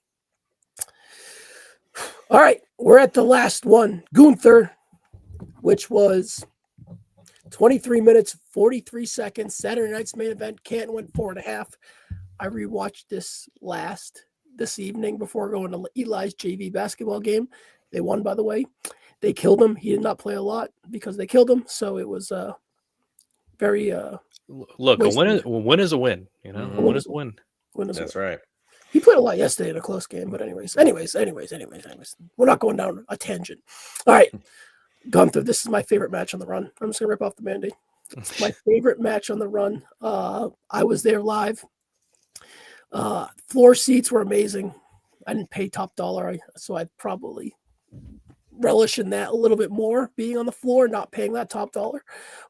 Speaker 1: right. We're at the last one. Gunther, which was 23 minutes, 43 seconds. Saturday night's main event. Canton went 4.5. I rewatched this last this evening before going to Eli's JV basketball game. They won, by the way. They killed him. He did not play a lot because they killed him. So it was very
Speaker 3: Look, a win
Speaker 1: wasted.
Speaker 3: is a win. You know,
Speaker 2: Mhm.
Speaker 3: a win is a win.
Speaker 2: That's right.
Speaker 1: He played a lot yesterday in a close game, but anyways. We're not going down a tangent. All right. Gunther, this is my favorite match on the run. I'm just gonna rip off the Band-Aid. It's my favorite match on the run. I was there live. Floor seats were amazing. I didn't pay top dollar, so I'd probably relish in that a little bit more, being on the floor, not paying that top dollar.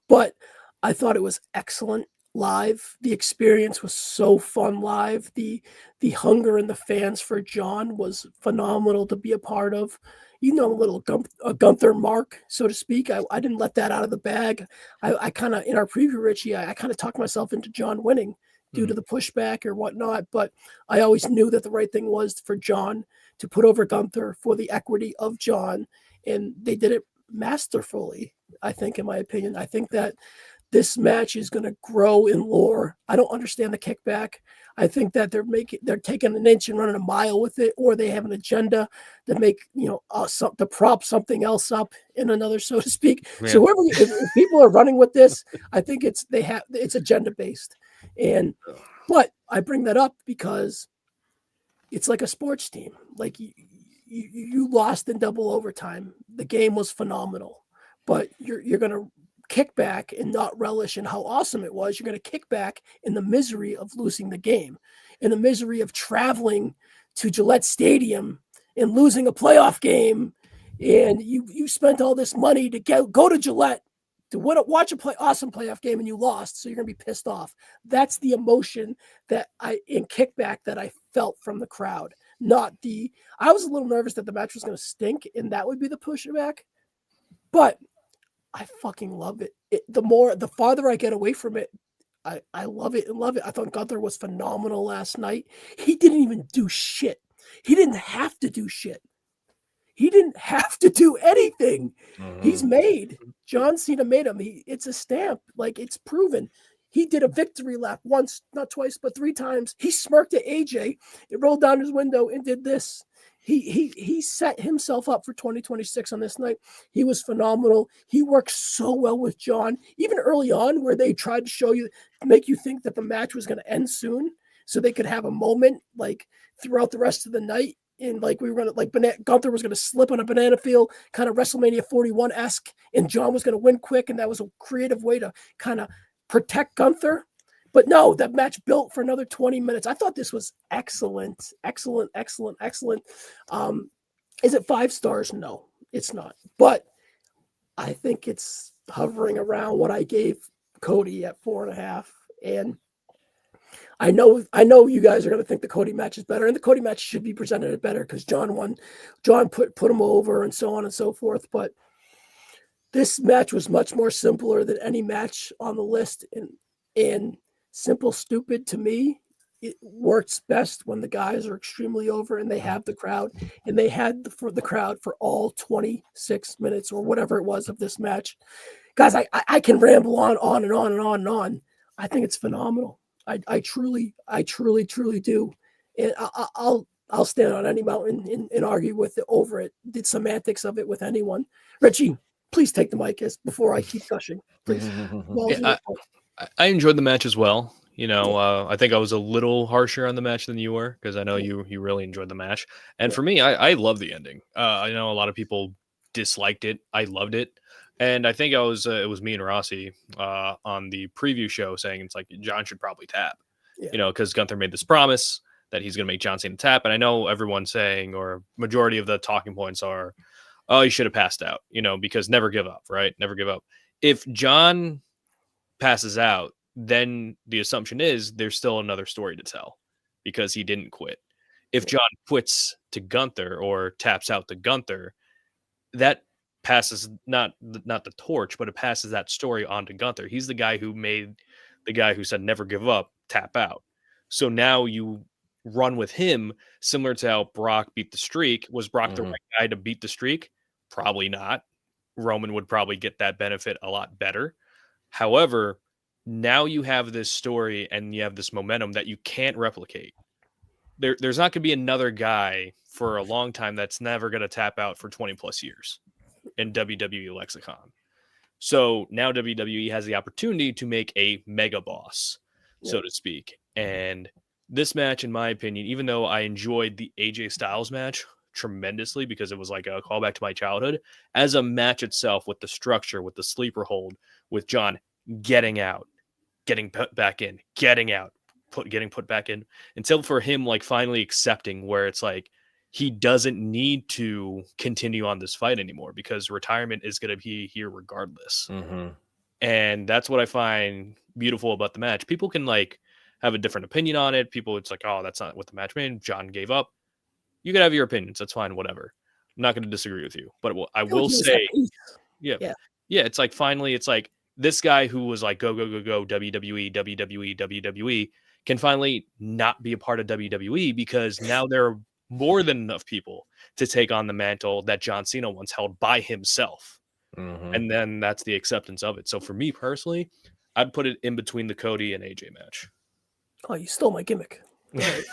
Speaker 1: But I thought it was excellent live. The experience was so fun live. The hunger in the fans for John was phenomenal to be a part of. You know, a little Gunther mark, so to speak. I didn't let that out of the bag. I kind of, in our preview, Richie, I kind of talked myself into John winning due to the pushback or whatnot. But I always knew that the right thing was for John to put over Gunther for the equity of John. And they did it masterfully, I think, in my opinion. I think that this match is going to grow in lore. I don't understand the kickback. I think that they're taking an inch and running a mile with it, or they have an agenda to make, to prop something else up in another, so to speak. Yeah. So if people are running with this, I think it's agenda based. But I bring that up because it's like a sports team. Like you lost in double overtime. The game was phenomenal, but you're going to kick back and not relish in how awesome it was. You're going to kick back in the misery of losing the game, in the misery of traveling to Gillette Stadium and losing a playoff game. And you spent all this money to go to Gillette to watch awesome playoff game, and you lost. So you're going to be pissed off. That's the emotion that in kickback that I felt from the crowd. I was a little nervous that the match was going to stink and that would be the pushback, but I fucking love it. The farther I get away from it, I love it and love it. I thought Gunther was phenomenal last night. He didn't even do shit. He didn't have to do shit. He didn't have to do anything. Mm-hmm. He's made. John Cena made him. It's a stamp. Like, it's proven. He did a victory lap once, not twice, but 3 times. He smirked at AJ. It rolled down his window and did this. He set himself up for 2026 on this night. He was phenomenal. He worked so well with John, even early on, where they tried to make you think that the match was going to end soon, so they could have a moment like throughout the rest of the night. And like we were going to, Gunther was going to slip on a banana field, kind of WrestleMania 41-esque, and John was going to win quick, and that was a creative way to kind of protect Gunther. But no, that match built for another 20 minutes. I thought this was excellent. Is it 5 stars? No, it's not. But I think it's hovering around what I gave Cody at 4.5. And I know you guys are going to think the Cody match is better, and the Cody match should be presented better because John won. John put him over and so on and so forth. But this match was much more simpler than any match on the list. And simple, stupid to me, it works best when the guys are extremely over and they have the crowd, and they had the crowd for all 26 minutes or whatever it was of this match. Guys, I can ramble on and on and on and on. I think it's phenomenal. I truly do. And I'll stand on any mountain and argue with it over it, the semantics of it with anyone. Richie, please take the mic before I keep gushing. Please.
Speaker 3: I enjoyed the match as well. I think I was a little harsher on the match than you were because I know you really enjoyed the match. And for me, I love the ending. I know a lot of people disliked it. I loved it. And I think it was me and Rossi on the preview show saying it's like John should probably tap, because Gunther made this promise that he's going to make John Cena tap. And I know everyone's saying, or majority of the talking points are, oh, he should have passed out, because never give up, right? Never give up. If John passes out, then the assumption is there's still another story to tell because he didn't quit. If John quits to Gunther or taps out to Gunther, that passes not the torch, but it passes that story on to Gunther. He's the guy who made the guy who said never give up tap out. So now you run with him, similar to how Brock beat the streak. Was Brock the right guy to beat the streak? Probably not. Roman would probably get that benefit a lot better. However, now you have this story and you have this momentum that you can't replicate. there's not going to be another guy for a long time that's never going to tap out for 20 plus years in WWE lexicon. So now WWE has the opportunity to make a mega boss, so to speak. And this match, in my opinion, even though I enjoyed the AJ Styles match tremendously because it was like a callback to my childhood, as a match itself, with the structure, with the sleeper hold, with John getting out, getting put back in, getting out, getting put back in, until for him like finally accepting where it's like he doesn't need to continue on this fight anymore because retirement is going to be here regardless. And that's what I find beautiful about the match. People can like have a different opinion on it. People, it's like, oh, that's not what the match made. John gave up. You can have your opinions. That's fine. Whatever. I'm not going to disagree with you, but I will say, yeah. It's like, finally, it's like this guy who was like, go, WWE, WWE, WWE can finally not be a part of WWE because now there are more than enough people to take on the mantle that John Cena once held by himself. And then that's the acceptance of it. So for me personally, I'd put it in between the Cody and AJ match.
Speaker 1: Oh, you stole my gimmick. Right.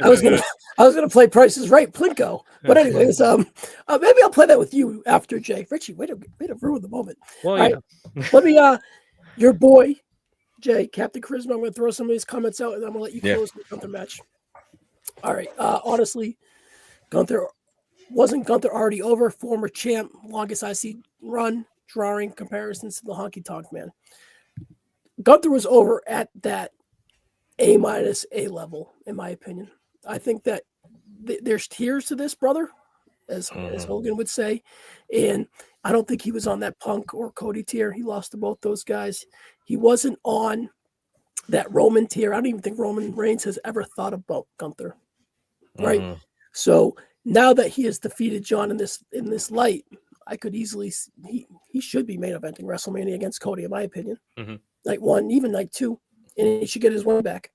Speaker 1: I was gonna play Price is Right, Plinko. But anyways, maybe I'll play that with you after, Jay. Richie, way to ruin the moment.
Speaker 3: Well,
Speaker 1: all right, let me your boy Jay, Captain Charisma. I'm gonna throw some of these comments out and I'm gonna let you close the Gunther match. All right. Honestly, wasn't Gunther already over? Former champ, longest IC run, drawing comparisons to the Honky Tonk Man. Gunther was over at that A- A level, in my opinion. I think that there's tiers to this, brother, as Hogan would say. And I don't think he was on that Punk or Cody tier. He lost to both those guys. He wasn't on that Roman tier. I don't even think Roman Reigns has ever thought about Gunther. Right? So now that he has defeated John in this light, I could easily he should be main eventing WrestleMania against Cody, in my opinion. Night 1, even night 2, and he should get his win back.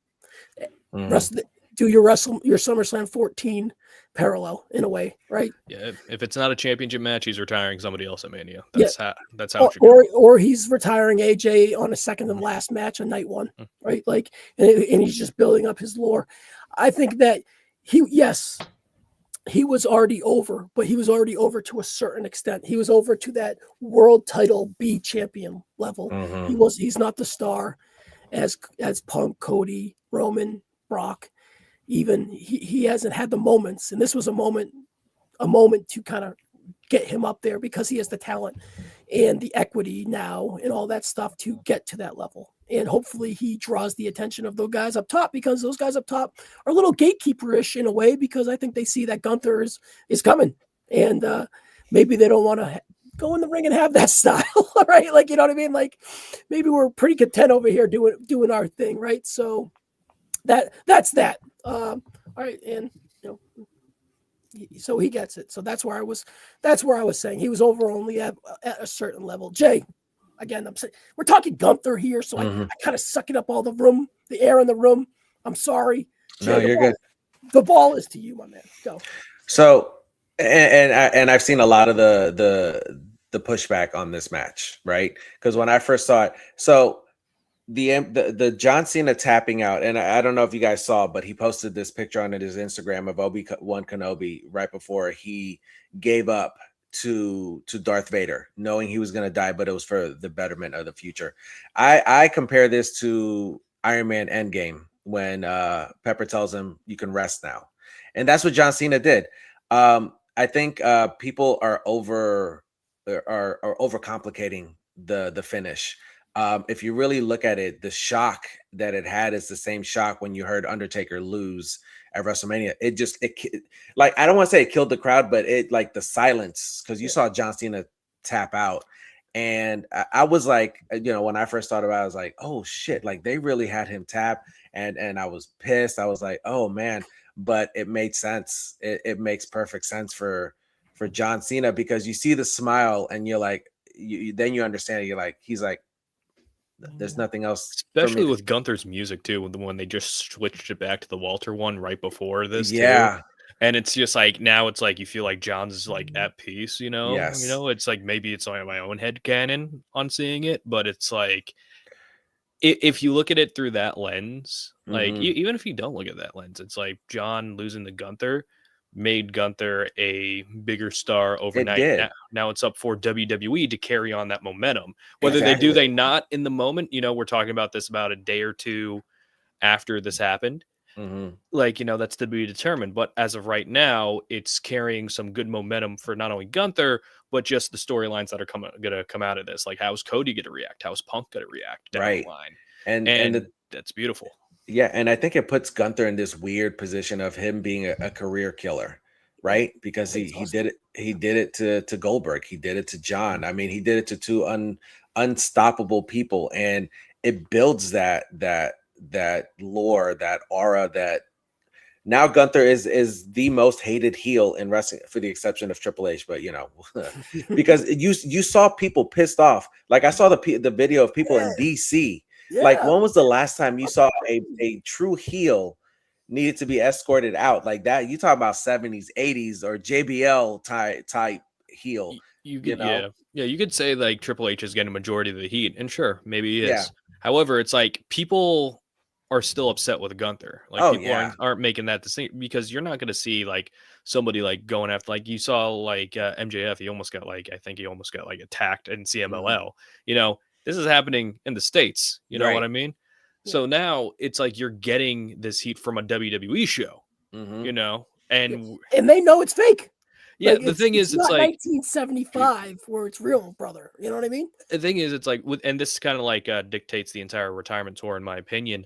Speaker 1: Do your SummerSlam 14 parallel in a way, right?
Speaker 3: Yeah, if it's not a championship match, he's retiring somebody else at Mania. That's how it should
Speaker 1: go. Or he's retiring AJ on a second and last match on night 1, right? Like, and he's just building up his lore. I think that he was already over, but he was already over to a certain extent. He was over to that world title B champion level. He's not the star as Punk, Cody, Roman, Brock. Even he hasn't had the moments, and this was a moment to kind of get him up there because he has the talent and the equity now and all that stuff to get to that level. And hopefully he draws the attention of those guys up top, because those guys up top are a little gatekeeper-ish in a way, because I think they see that Gunther is coming, and maybe they don't want to go in the ring and have that style, right? Like, you know what I mean? Like, maybe we're pretty content over here doing our thing, right? So that's that. All right, and so he gets it. So that's where I was saying he was over only at a certain level. Jay, again, I'm saying we're talking Gunther here, so I kind of sucking up all the air in the room. I'm sorry. Jay,
Speaker 2: no, you're good.
Speaker 1: The ball is to you, my man. Go.
Speaker 2: So, and I've seen a lot of the pushback on this match, right? Because when I first saw it, so the John Cena tapping out, and I don't know if you guys saw, but he posted this picture on his Instagram of Obi-Wan Kenobi right before he gave up to Darth Vader, knowing he was going to die, but it was for the betterment of the future. I compare this to Iron Man Endgame when Pepper tells him you can rest now, and that's what John Cena did. I think people are overcomplicating the finish. If you really look at it, the shock that it had is the same shock when you heard Undertaker lose at WrestleMania. It like, I don't want to say it killed the crowd, but it, like, the silence, because you saw John Cena tap out, and I was like, when I first thought about it, I was like, oh shit, like they really had him tap, and I was pissed. I was like, oh man, but it made sense. It makes perfect sense for John Cena, because you see the smile and you're like, then you understand. You're like, he's like, there's nothing else.
Speaker 3: Especially with Gunther's music too, when they just switched it back to the Walter one right before this.
Speaker 2: Yeah.
Speaker 3: Too. And it's just like, now it's like, you feel like John's like at peace,
Speaker 2: Yes.
Speaker 3: it's like, maybe it's only my own head canon on seeing it, but it's like, if you look at it through that lens, like
Speaker 2: Mhm.
Speaker 3: even if you don't look at that lens, it's like John losing to Gunther made Gunther a bigger star
Speaker 2: It
Speaker 3: overnight.
Speaker 2: did.
Speaker 3: Now it's up for WWE to carry on that momentum. Whether they do,
Speaker 2: Exactly.
Speaker 3: they not in the moment. We're talking about this about a day or two after this happened.
Speaker 2: Mhm.
Speaker 3: Like, that's to be determined. But as of right now, it's carrying some good momentum for not only Gunther, but just the storylines that are going to come out of this. Like, how's Cody going to react? How's Punk going to react down
Speaker 2: Right.
Speaker 3: the line?
Speaker 2: And
Speaker 3: That's beautiful.
Speaker 2: yeah, and I think it puts Gunther in this weird position of him being a career killer, right? Because he did it to Goldberg, he did it to John. I mean, he did it to two unstoppable people, and it builds that lore, that aura. That now Gunther is the most hated heel in wrestling, for the exception of Triple H. But because you saw people pissed off. Like, I saw the video of people in DC. Like, when was the last time you saw a true heel needed to be escorted out like that? You talk about 70s, 80s, or JBL type heel.
Speaker 3: You could say like Triple H is getting a majority of the heat, and sure, maybe he is.
Speaker 2: Yeah.
Speaker 3: However, it's like people are still upset with Gunther. Like, people aren't making that distinction, because you're not going to see like somebody like going after, like you saw like MJF. He almost got like attacked in CMLL. This is happening in the States. You know what I mean?
Speaker 1: Yeah.
Speaker 3: So now it's like you're getting this heat from a WWE show.
Speaker 2: Mhm.
Speaker 3: And
Speaker 1: they know it's fake.
Speaker 3: Yeah,
Speaker 1: like,
Speaker 3: the thing is, it's
Speaker 1: not
Speaker 3: like
Speaker 1: 1975 where it's real, brother. You know what I mean?
Speaker 3: The thing is, it's like and this kind of like dictates the entire retirement tour, in my opinion.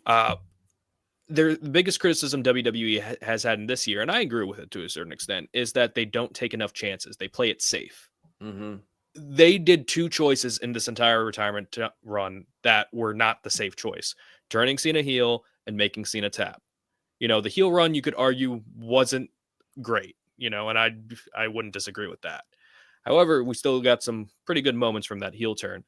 Speaker 3: The biggest criticism WWE has had in this year, and I agree with it to a certain extent, is that they don't take enough chances. They play it safe.
Speaker 2: Mm-hmm.
Speaker 3: They did two choices in this entire retirement run that were not the safe choice: turning Cena heel and making Cena tap. The heel run, you could argue, wasn't great, and I wouldn't disagree with that. However, we still got some pretty good moments from that heel turn.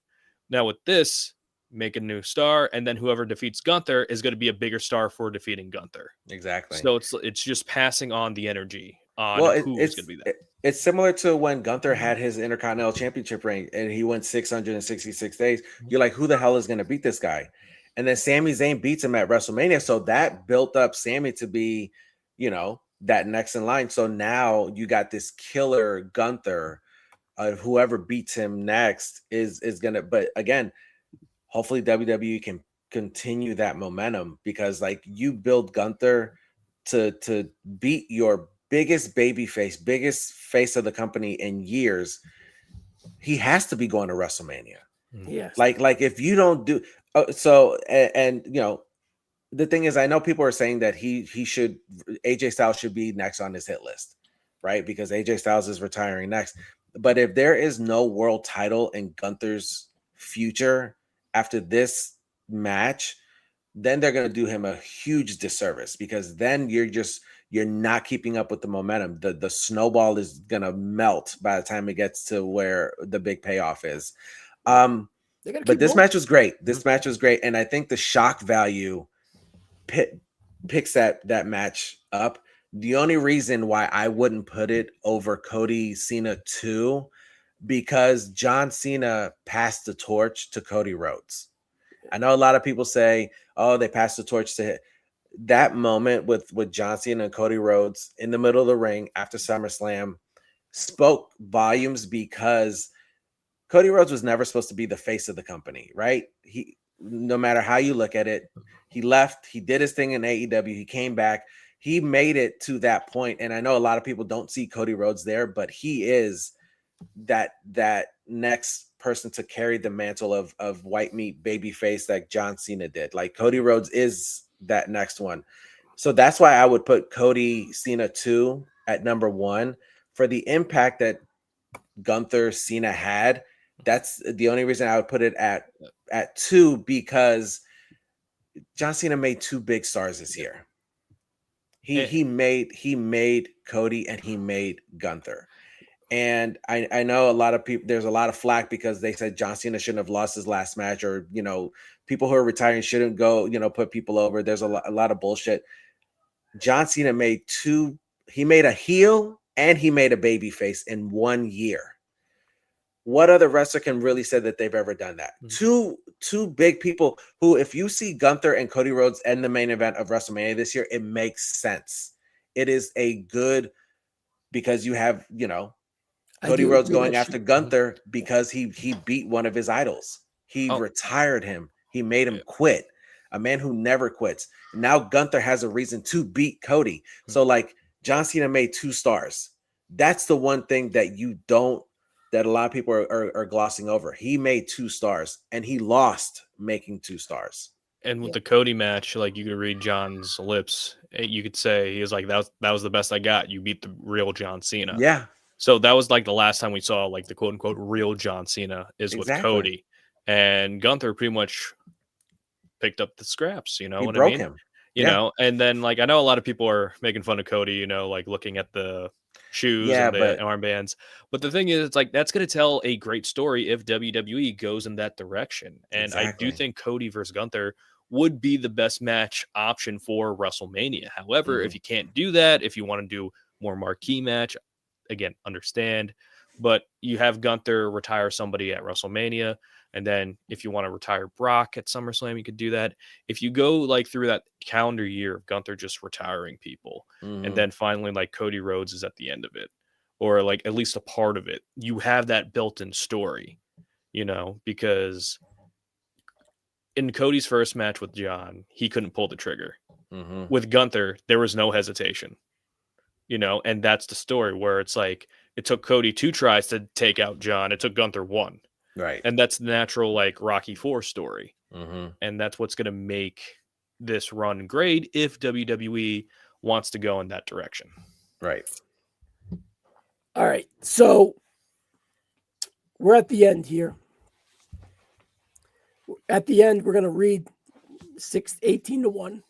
Speaker 3: Now with this, make a new star, and then whoever defeats Gunther is going to be a bigger star for defeating Gunther.
Speaker 2: Exactly.
Speaker 3: So it's just passing on the energy on who's going to be that.
Speaker 2: It's similar to when Gunther had his Intercontinental Championship reign and he went 666 days. You're like, who the hell is going to beat this guy? And then Sami Zayn beats him at WrestleMania. So that built up Sami to be, that next in line. So now you got this killer Gunther. Whoever beats him next is going to, but again, hopefully WWE can continue that momentum, because like, you build Gunther to beat your biggest baby face, biggest face of the company in years. He has to be going to WrestleMania.
Speaker 1: Yes.
Speaker 2: Like if you don't do the thing is, I know people are saying that AJ Styles should be next on his hit list, right? Because AJ Styles is retiring next. But if there is no world title in Gunther's future after this match, then they're going to do him a huge disservice, because then you're not keeping up with the momentum. The snowball is going to melt by the time it gets to where the big payoff is. But this match was great. And I think the shock value picks that match up. The only reason why I wouldn't put it over Cody Cena 2, because John Cena passed the torch to Cody Rhodes. I know a lot of people say, oh, they passed the torch to him. That moment with John Cena and Cody Rhodes in the middle of the ring after SummerSlam spoke volumes, because Cody Rhodes was never supposed to be the face of the company, right? No matter how you look at it, he left, he did his thing in AEW, he came back, he made it to that point. And I know a lot of people don't see Cody Rhodes there, but he is that next person to carry the mantle of white meat baby face like John Cena did. Like, Cody Rhodes is that next one. So that's why I would put Cody Cena 2 at number 1 for the impact that Gunther Cena had. That's the only reason I would put it at 2, because John Cena made 2 big stars this year. He made Cody and he made Gunther. And I know a lot of people, there's a lot of flack because they said John Cena shouldn't have lost his last match, or, people who are retiring shouldn't go, put people over. There's a lot of bullshit. John Cena made he made a heel and he made a baby face in 1 year. What other wrestler can really say that they've ever done that?
Speaker 3: Mm-hmm.
Speaker 2: two big people who, if you see Gunther and Cody Rhodes end the main event of WrestleMania this year, it makes sense. It is a good, because you have, Cody Rhodes going after Gunther because he beat one of his idols. He retired him. He made him quit. A man who never quits. Now Gunther has a reason to beat Cody. So like John Cena made 2 stars. That's the one thing that that a lot of people are glossing over. He made 2 stars and he lost making 2 stars.
Speaker 3: And with the Cody match, like you could read John's lips. You could say he was like, that was the best I got. You beat the real John Cena.
Speaker 2: Yeah.
Speaker 3: So that was like the last time we saw like the quote unquote real John Cena is with Cody. And Gunther pretty much picked up the scraps, you know
Speaker 2: he
Speaker 3: what
Speaker 2: broke
Speaker 3: I mean?
Speaker 2: Him.
Speaker 3: You know, and then like I know a lot of people are making fun of Cody, like looking at the shoes and the armbands. But the thing is, it's like that's going to tell a great story if WWE goes in that direction. And I do think Cody versus Gunther would be the best match option for WrestleMania. However, if you can't do that, if you want to do more marquee match, again, understand. But you have Gunther retire somebody at WrestleMania. And then if you want to retire Brock at SummerSlam, you could do that. If you go like through that calendar year of Gunther just retiring people, and then finally like Cody Rhodes is at the end of it, or like at least a part of it, you have that built-in story, because in Cody's first match with John, he couldn't pull the trigger. With Gunther, there was no hesitation, and that's the story where it's like it took Cody 2 tries to take out John. It took Gunther 1.
Speaker 2: Right.
Speaker 3: And that's the natural like Rocky IV story. And that's what's going to make this run great if WWE wants to go in that direction.
Speaker 2: Right.
Speaker 1: All right. So we're at the end here. At the end, we're going to read 18-1.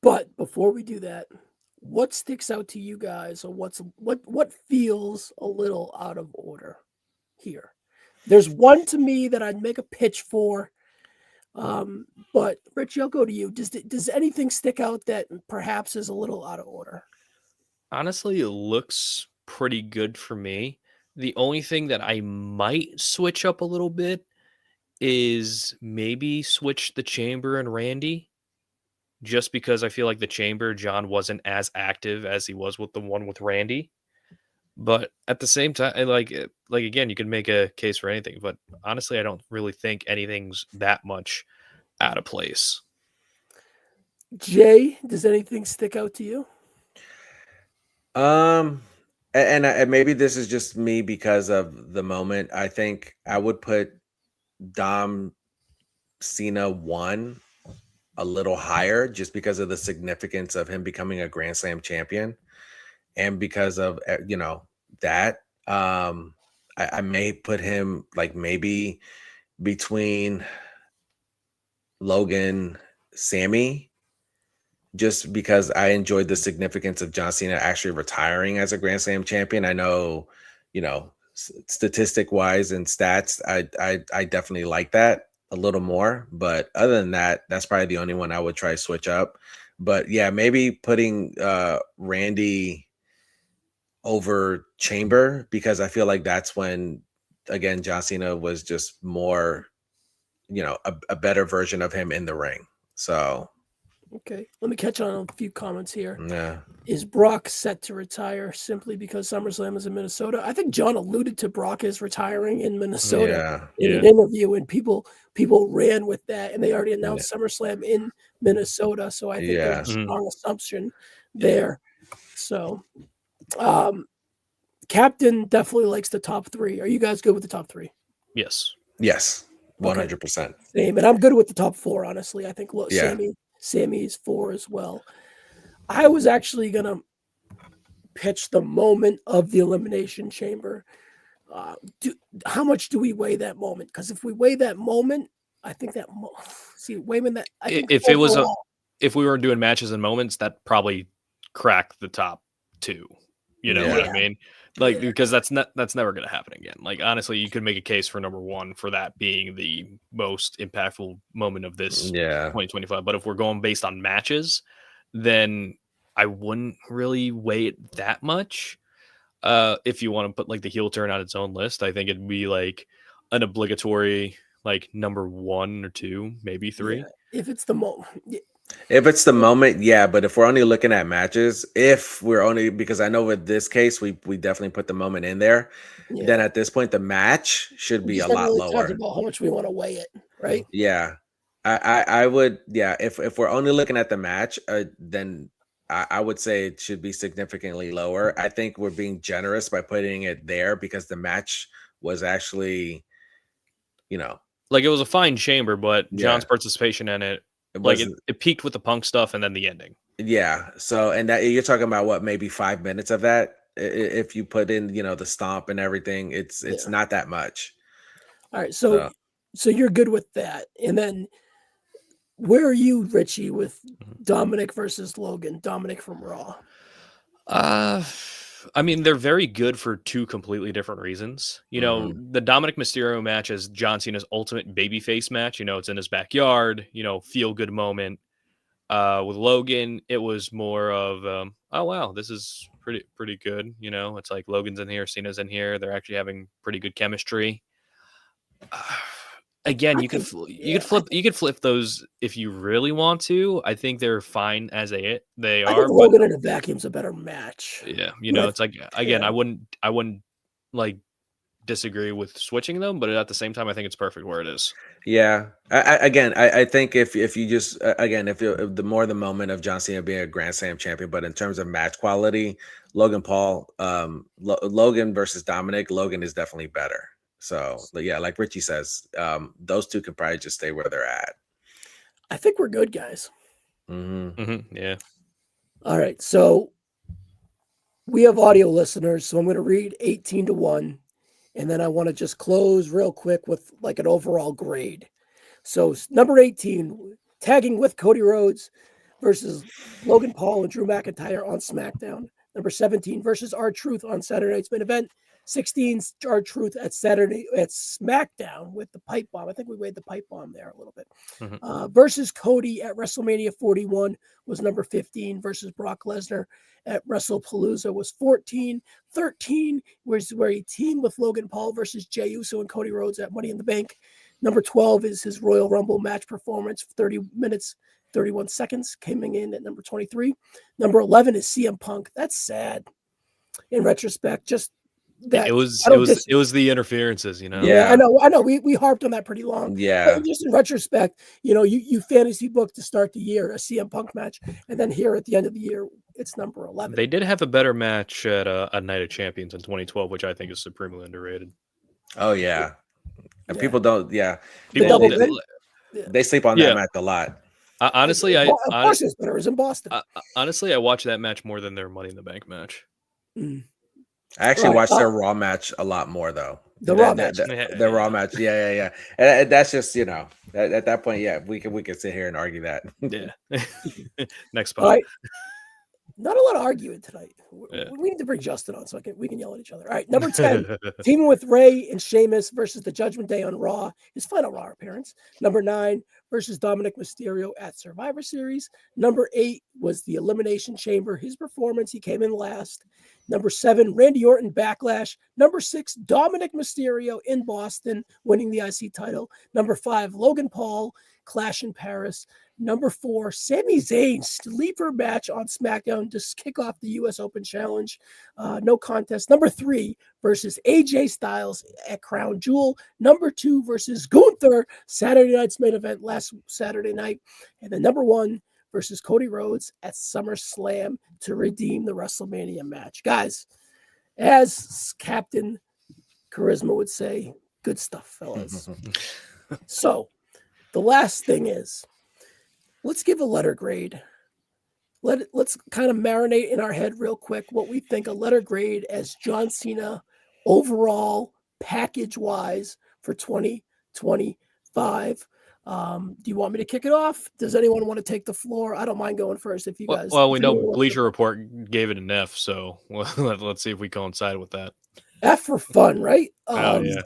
Speaker 1: But before we do that, what sticks out to you guys, or what feels a little out of order here? There's one to me that I'd make a pitch for, but Richie, I'll go to you. Does anything stick out that perhaps is a little out of order?
Speaker 3: Honestly, it looks pretty good for me. The only thing that I might switch up a little bit is maybe switch the Chamber and Randy, just because I feel like the Chamber, John wasn't as active as he was with the one with Randy. But at the same time, like again, you can make a case for anything. But honestly, I don't really think anything's that much out of place.
Speaker 1: Jay, does anything stick out to you?
Speaker 2: And maybe this is just me because of the moment. I think I would put Dom Cena 1 a little higher just because of the significance of him becoming a Grand Slam champion. And because of, that, I may put him like maybe between Logan, Sammy, just because I enjoyed the significance of John Cena actually retiring as a Grand Slam champion. I know, statistic wise and stats, I definitely like that a little more. But other than that, that's probably the only one I would try to switch up. But yeah, maybe putting Randy over Chamber, because I feel like that's when, again, John Cena was just more, a better version of him in the ring. So,
Speaker 1: okay, let me catch on a few comments here.
Speaker 2: Yeah.
Speaker 1: Is Brock set to retire simply because SummerSlam is in Minnesota? I think John alluded to Brock as retiring in Minnesota in an interview, and people ran with that, and they already announced SummerSlam in Minnesota. So I think there's a strong assumption there. So, Captain definitely likes the top 3. Are you guys good with the top 3?
Speaker 3: Yes.
Speaker 2: 100%.
Speaker 1: Same, and I'm good with the top 4. Honestly, I think
Speaker 2: Yeah.
Speaker 1: Sammy's 4 as well. I was actually gonna pitch the moment of the Elimination Chamber. How much do we weigh that moment? Because if we weigh that moment, I think that that. I think
Speaker 3: if we were doing matches and moments, that probably crack the top 2. You know what I mean? Like, because that's never going to happen again. Like, honestly, you could make a case for number 1 for that being the most impactful moment of this 2025. But if we're going based on matches, then I wouldn't really weigh it that much. If you want to put like the heel turn on its own list, I think it'd be like an obligatory like number 1 or 2, maybe 3.
Speaker 1: Yeah, if it's the moment.
Speaker 2: If it's the moment, yeah. But if we're only looking at matches, because I know with this case, we definitely put the moment in there.
Speaker 1: Yeah.
Speaker 2: Then at this point, the match should
Speaker 1: We
Speaker 2: be a
Speaker 1: just haven't
Speaker 2: lot
Speaker 1: really talked
Speaker 2: lower.
Speaker 1: about how much we want to weigh it, right?
Speaker 2: Yeah, I would. Yeah, if we're only looking at the match, then I would say it should be significantly lower. I think we're being generous by putting it there because the match was actually, you know,
Speaker 3: Like, it was a fine chamber, but
Speaker 2: Yeah.
Speaker 3: John's participation in it,
Speaker 2: it
Speaker 3: like,
Speaker 2: wasn't.
Speaker 3: it peaked with the Punk stuff and then the ending.
Speaker 2: Yeah. So, and that you're talking about what, maybe 5 minutes of that. If you put in, the stomp and everything, it's
Speaker 1: Yeah.
Speaker 2: not that much.
Speaker 1: All right, so you're good with that. And then where are you, Richie, with Dominic versus Logan? Dominic from Raw.
Speaker 3: I mean, they're very good for 2 completely different reasons. The Dominic Mysterio match is John Cena's ultimate babyface match. It's in his backyard, feel good moment. With Logan, it was more of, oh wow, this is pretty good. It's like Logan's in here, Cena's in here. They're actually having pretty good chemistry. Again, you could flip those if you really want to. I think they're fine as they
Speaker 1: I
Speaker 3: are.
Speaker 1: think Logan in a vacuum's a better match.
Speaker 3: Yeah, it's like, again, I wouldn't like disagree with switching them, but at the same time, I think it's perfect where it is.
Speaker 2: Yeah. I think if you just if the more the moment of John Cena being a Grand Slam champion, but in terms of match quality, Logan Paul, Logan versus Dominic, Logan is definitely better. So yeah, like Richie says, those 2 can probably just stay where they're at.
Speaker 1: I think we're good, guys.
Speaker 3: Yeah.
Speaker 1: All right, so we have audio listeners, so I'm going to read 18-1, and then I want to just close real quick with like an overall grade. So number 18, tagging with Cody Rhodes versus Logan Paul and Drew McIntyre on SmackDown. Number 17 versus R-Truth on Saturday night's main event. 16 R-Truth at SmackDown with the pipe bomb. I think we weighed the pipe bomb there a little bit. Versus Cody at WrestleMania 41 was number 15. Versus Brock Lesnar at WrestlePalooza was 14. 13 was where he teamed with Logan Paul versus Jey Uso and Cody Rhodes at Money in the Bank. Number 12 is his Royal Rumble match performance, 30 minutes, 31 seconds, coming in at number 23. Number 11 is CM Punk. That's sad. In retrospect, just that
Speaker 3: it was the interferences,
Speaker 1: Yeah, I know. We harped on that pretty long.
Speaker 2: Yeah.
Speaker 1: But just in retrospect, you fantasy booked to start the year a CM Punk match, and then here at the end of the year, it's number 11.
Speaker 3: They did have a better match at a Night of Champions in 2012, which I think is supremely underrated.
Speaker 2: Oh yeah. And people don't. Yeah. They sleep on that match a lot.
Speaker 3: Honestly,
Speaker 1: of course it's better. It's in Boston.
Speaker 3: Honestly, I watched that match more than their Money in the Bank match.
Speaker 2: I actually watched their Raw match a lot more, though.
Speaker 1: The Raw match.
Speaker 2: The Raw match. Yeah. And that's just, at that point, yeah, we can sit here and argue that.
Speaker 3: Yeah. Next spot.
Speaker 1: All right. Not a lot of arguing tonight. We need to bring Justin on so we can yell at each other. All right, number 10, teaming with Ray and Sheamus versus the Judgment Day on Raw, his final Raw appearance. Number 9 versus Dominic Mysterio at Survivor Series. Number 8 was the Elimination Chamber, his performance. He came in last. Number 7, Randy Orton Backlash. Number 6, Dominic Mysterio in Boston, winning the IC title. Number 5, Logan Paul, Clash in Paris. Number 4, Sami Zayn sleeper match on SmackDown to kick off the U.S. Open Challenge. No contest. Number 3 versus AJ Styles at Crown Jewel. Number 2 versus Gunther, Saturday night's main event last Saturday night. And then number 1 versus Cody Rhodes at SummerSlam to redeem the WrestleMania match. Guys, as Captain Charisma would say, good stuff, fellas. So the last thing is, let's give a letter grade. Let's kind of marinate in our head real quick what we think a letter grade as John Cena overall package-wise for 2025. Do you want me to kick it off? Does anyone want to take the floor? I don't mind going first if you guys.
Speaker 3: Well, we know Bleacher Report gave it an F, so let's see if we coincide with that.
Speaker 1: F for fun, right?
Speaker 3: Yeah.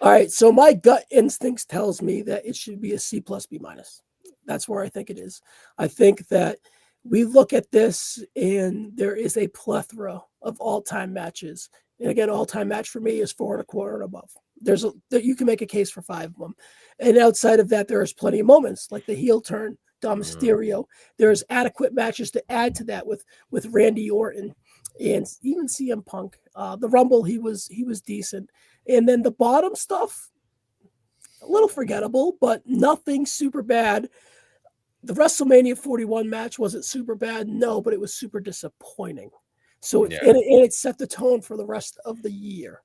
Speaker 1: All right, so my gut instincts tells me that it should be a C plus B minus. That's where I think it is. I think that we look at this and there is a plethora of all-time matches. And again, all-time match for me is 4 1/4 and above. you can make a case for 5 of them. And outside of that, there's plenty of moments like the heel turn, Dom Mysterio. There's adequate matches to add to that with Randy Orton and even CM Punk. The Rumble, he was decent. And then the bottom stuff, a little forgettable, but nothing super bad. The WrestleMania 41 match wasn't super bad, no, but it was super disappointing. So it set the tone for the rest of the year,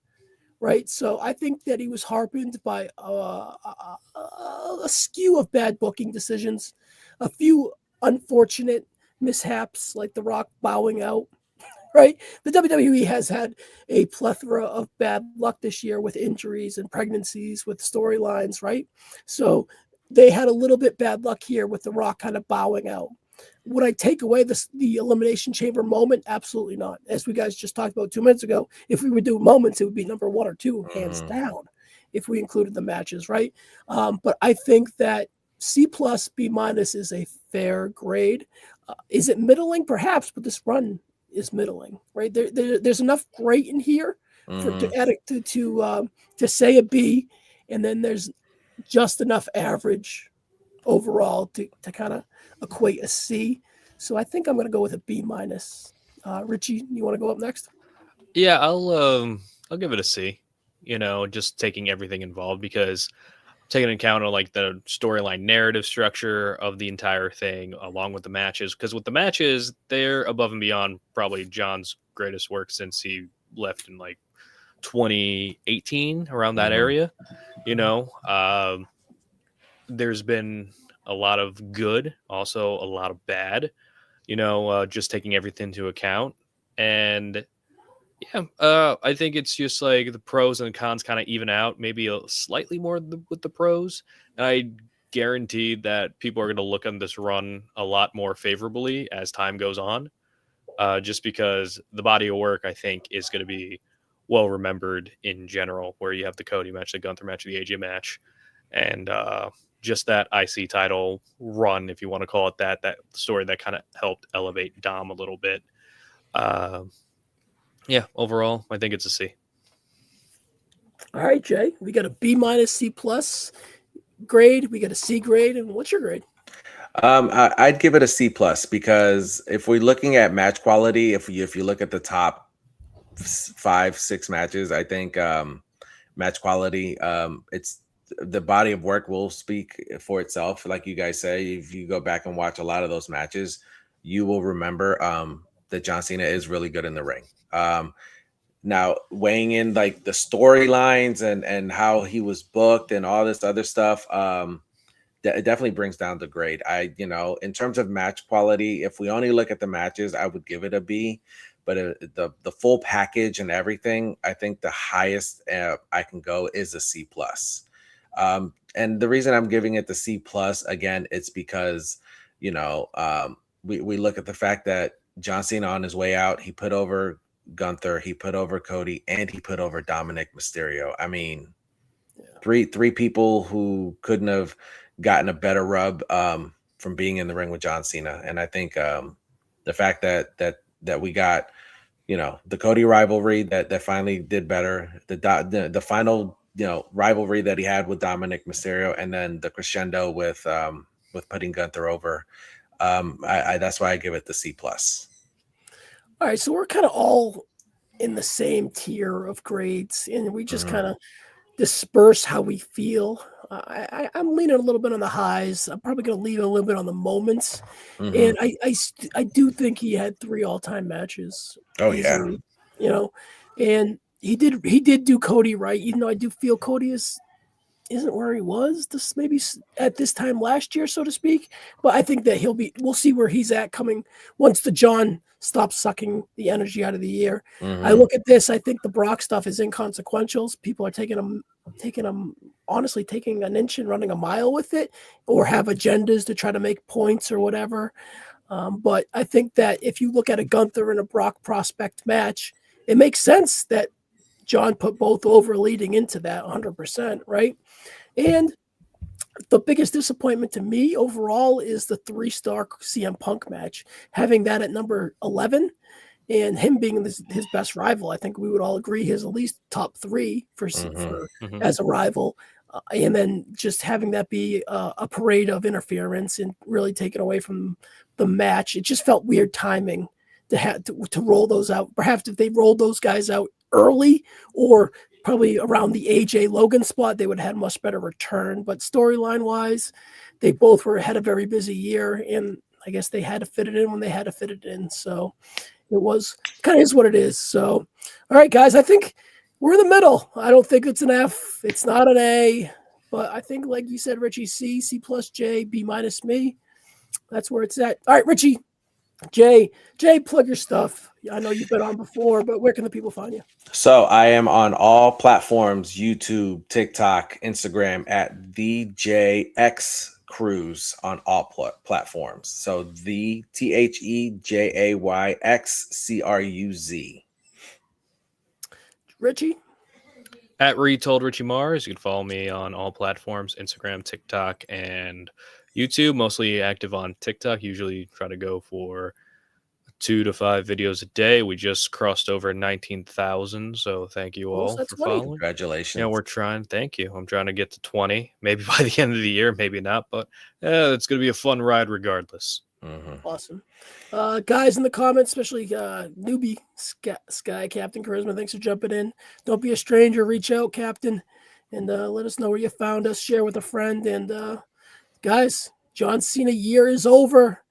Speaker 1: right? So I think that he was harped by a skew of bad booking decisions, a few unfortunate mishaps like The Rock bowing out, right? The WWE has had a plethora of bad luck this year with injuries and pregnancies, with storylines, right? So they had a little bit bad luck here with The Rock kind of bowing out. Would I take away the Elimination Chamber moment? Absolutely not. As we guys just talked about 2 minutes ago, if we would do moments, it would be number 1 or 2, hands down, if we included the matches, right? But I think that C+, B- is a fair grade. Is it middling? Perhaps, but this run is middling, right? There's enough great in here to add it to say a B, and then there's just enough average overall to kind of equate a C. So I think I'm going to go with a B-. Richie, you want to go up next?
Speaker 3: Yeah, I'll give it a C. Just taking everything involved, because taking into account of like the storyline narrative structure of the entire thing, along with the matches. Because with the matches, they're above and beyond probably John's greatest work since he left in like 2018, around that area. There's been a lot of good, also a lot of bad, just taking everything into account. And I think it's just like the pros and cons kind of even out, maybe slightly more with the pros. And I guarantee that people are going to look on this run a lot more favorably as time goes on, just because the body of work, I think, is going to be well remembered in general, where you have the Cody match, the Gunther match, the AJ match, and just that IC title run, if you want to call it that story that kind of helped elevate Dom a little bit. Overall, I think it's a C.
Speaker 1: All right, Jay, we got a B-, C+ grade. We got a C grade. And what's your grade?
Speaker 2: I'd give it a C+, because if we're looking at match quality, if you look at the top 5-6 matches, I think match quality, it's the body of work will speak for itself. Like you guys say, if you go back and watch a lot of those matches, you will remember that John Cena is really good in the ring. Now weighing in like the storylines and how he was booked and all this other stuff, it definitely brings down the grade. In terms of match quality, if we only look at the matches, I would give it a B. But the full package and everything, I think the highest I can go is a C+. And the reason I'm giving it the C+, again, it's because, we look at the fact that John Cena on his way out, he put over Gunther, he put over Cody, and he put over Dominic Mysterio. I mean, three people who couldn't have gotten a better rub from being in the ring with John Cena. And I think the fact that we got, the Cody rivalry that finally did better, the final, rivalry that he had with Dominic Mysterio, and then the crescendo with putting Gunther over. That's why I give it the C+.
Speaker 1: All right, so we're kind of all in the same tier of grades, and we just kind of disperse how we feel. I'm leaning a little bit on the highs. I'm probably going to lean a little bit on the moments, and I do think he had 3 all-time matches.
Speaker 2: Oh
Speaker 1: easily, and he did do Cody right. Even though I do feel Cody isn't where he was maybe at this time last year, so to speak. But I think that we'll see where he's at coming once the John stops sucking the energy out of the year. I look at this, I think the Brock stuff is inconsequential. People are taking an inch and running a mile with it, or have agendas to try to make points or whatever. But I think that if you look at a Gunther and a Brock prospect match, it makes sense that John put both over leading into that 100%, right? And the biggest disappointment to me overall is the 3-star CM Punk match. Having that at number 11 and him being his best rival, I think we would all agree he's at least top 3 for
Speaker 3: Mhm.
Speaker 1: as a rival. And then just having that be a parade of interference and really taken away from the match, it just felt weird timing to have to roll those out. Perhaps if they rolled those guys out early or probably around the AJ Logan spot, they would have had much better return. But storyline wise, they both had a very busy year, and I guess they had to fit it in when they had to fit it in. So it was kind of is what it is. So, all right, guys, I think we're in the middle. I don't think it's an F. It's not an A, but I think, like you said, Richie, C plus J, B minus me. That's where it's at. All right, Richie, Jay, plug your stuff. I know you've been on before, but where can the people find you?
Speaker 2: So I am on all platforms: YouTube, TikTok, Instagram at the JayxCruz on all platforms. So the TheJayxCruz.
Speaker 1: Richie?
Speaker 3: At Retold Richie Mars. You can follow me on all platforms: Instagram, TikTok, and YouTube. Mostly active on TikTok. Usually try to go for 2 to 5 videos a day. We just crossed over 19,000. So thank you all
Speaker 1: That's
Speaker 3: for
Speaker 1: funny.
Speaker 3: following.
Speaker 2: Congratulations.
Speaker 3: Yeah, we're trying. Thank you. I'm trying to get to 20, maybe by the end of the year, maybe not, but it's going to be a fun ride regardless.
Speaker 1: Awesome. Guys in the comments, especially newbie Sky Captain Charisma, thanks for jumping in. Don't be a stranger. Reach out, Captain, and let us know where you found us. Share with a friend. And guys, John Cena year is over,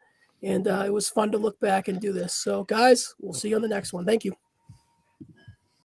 Speaker 1: and it was fun to look back and do this. So, guys, we'll see you on the next one. Thank you.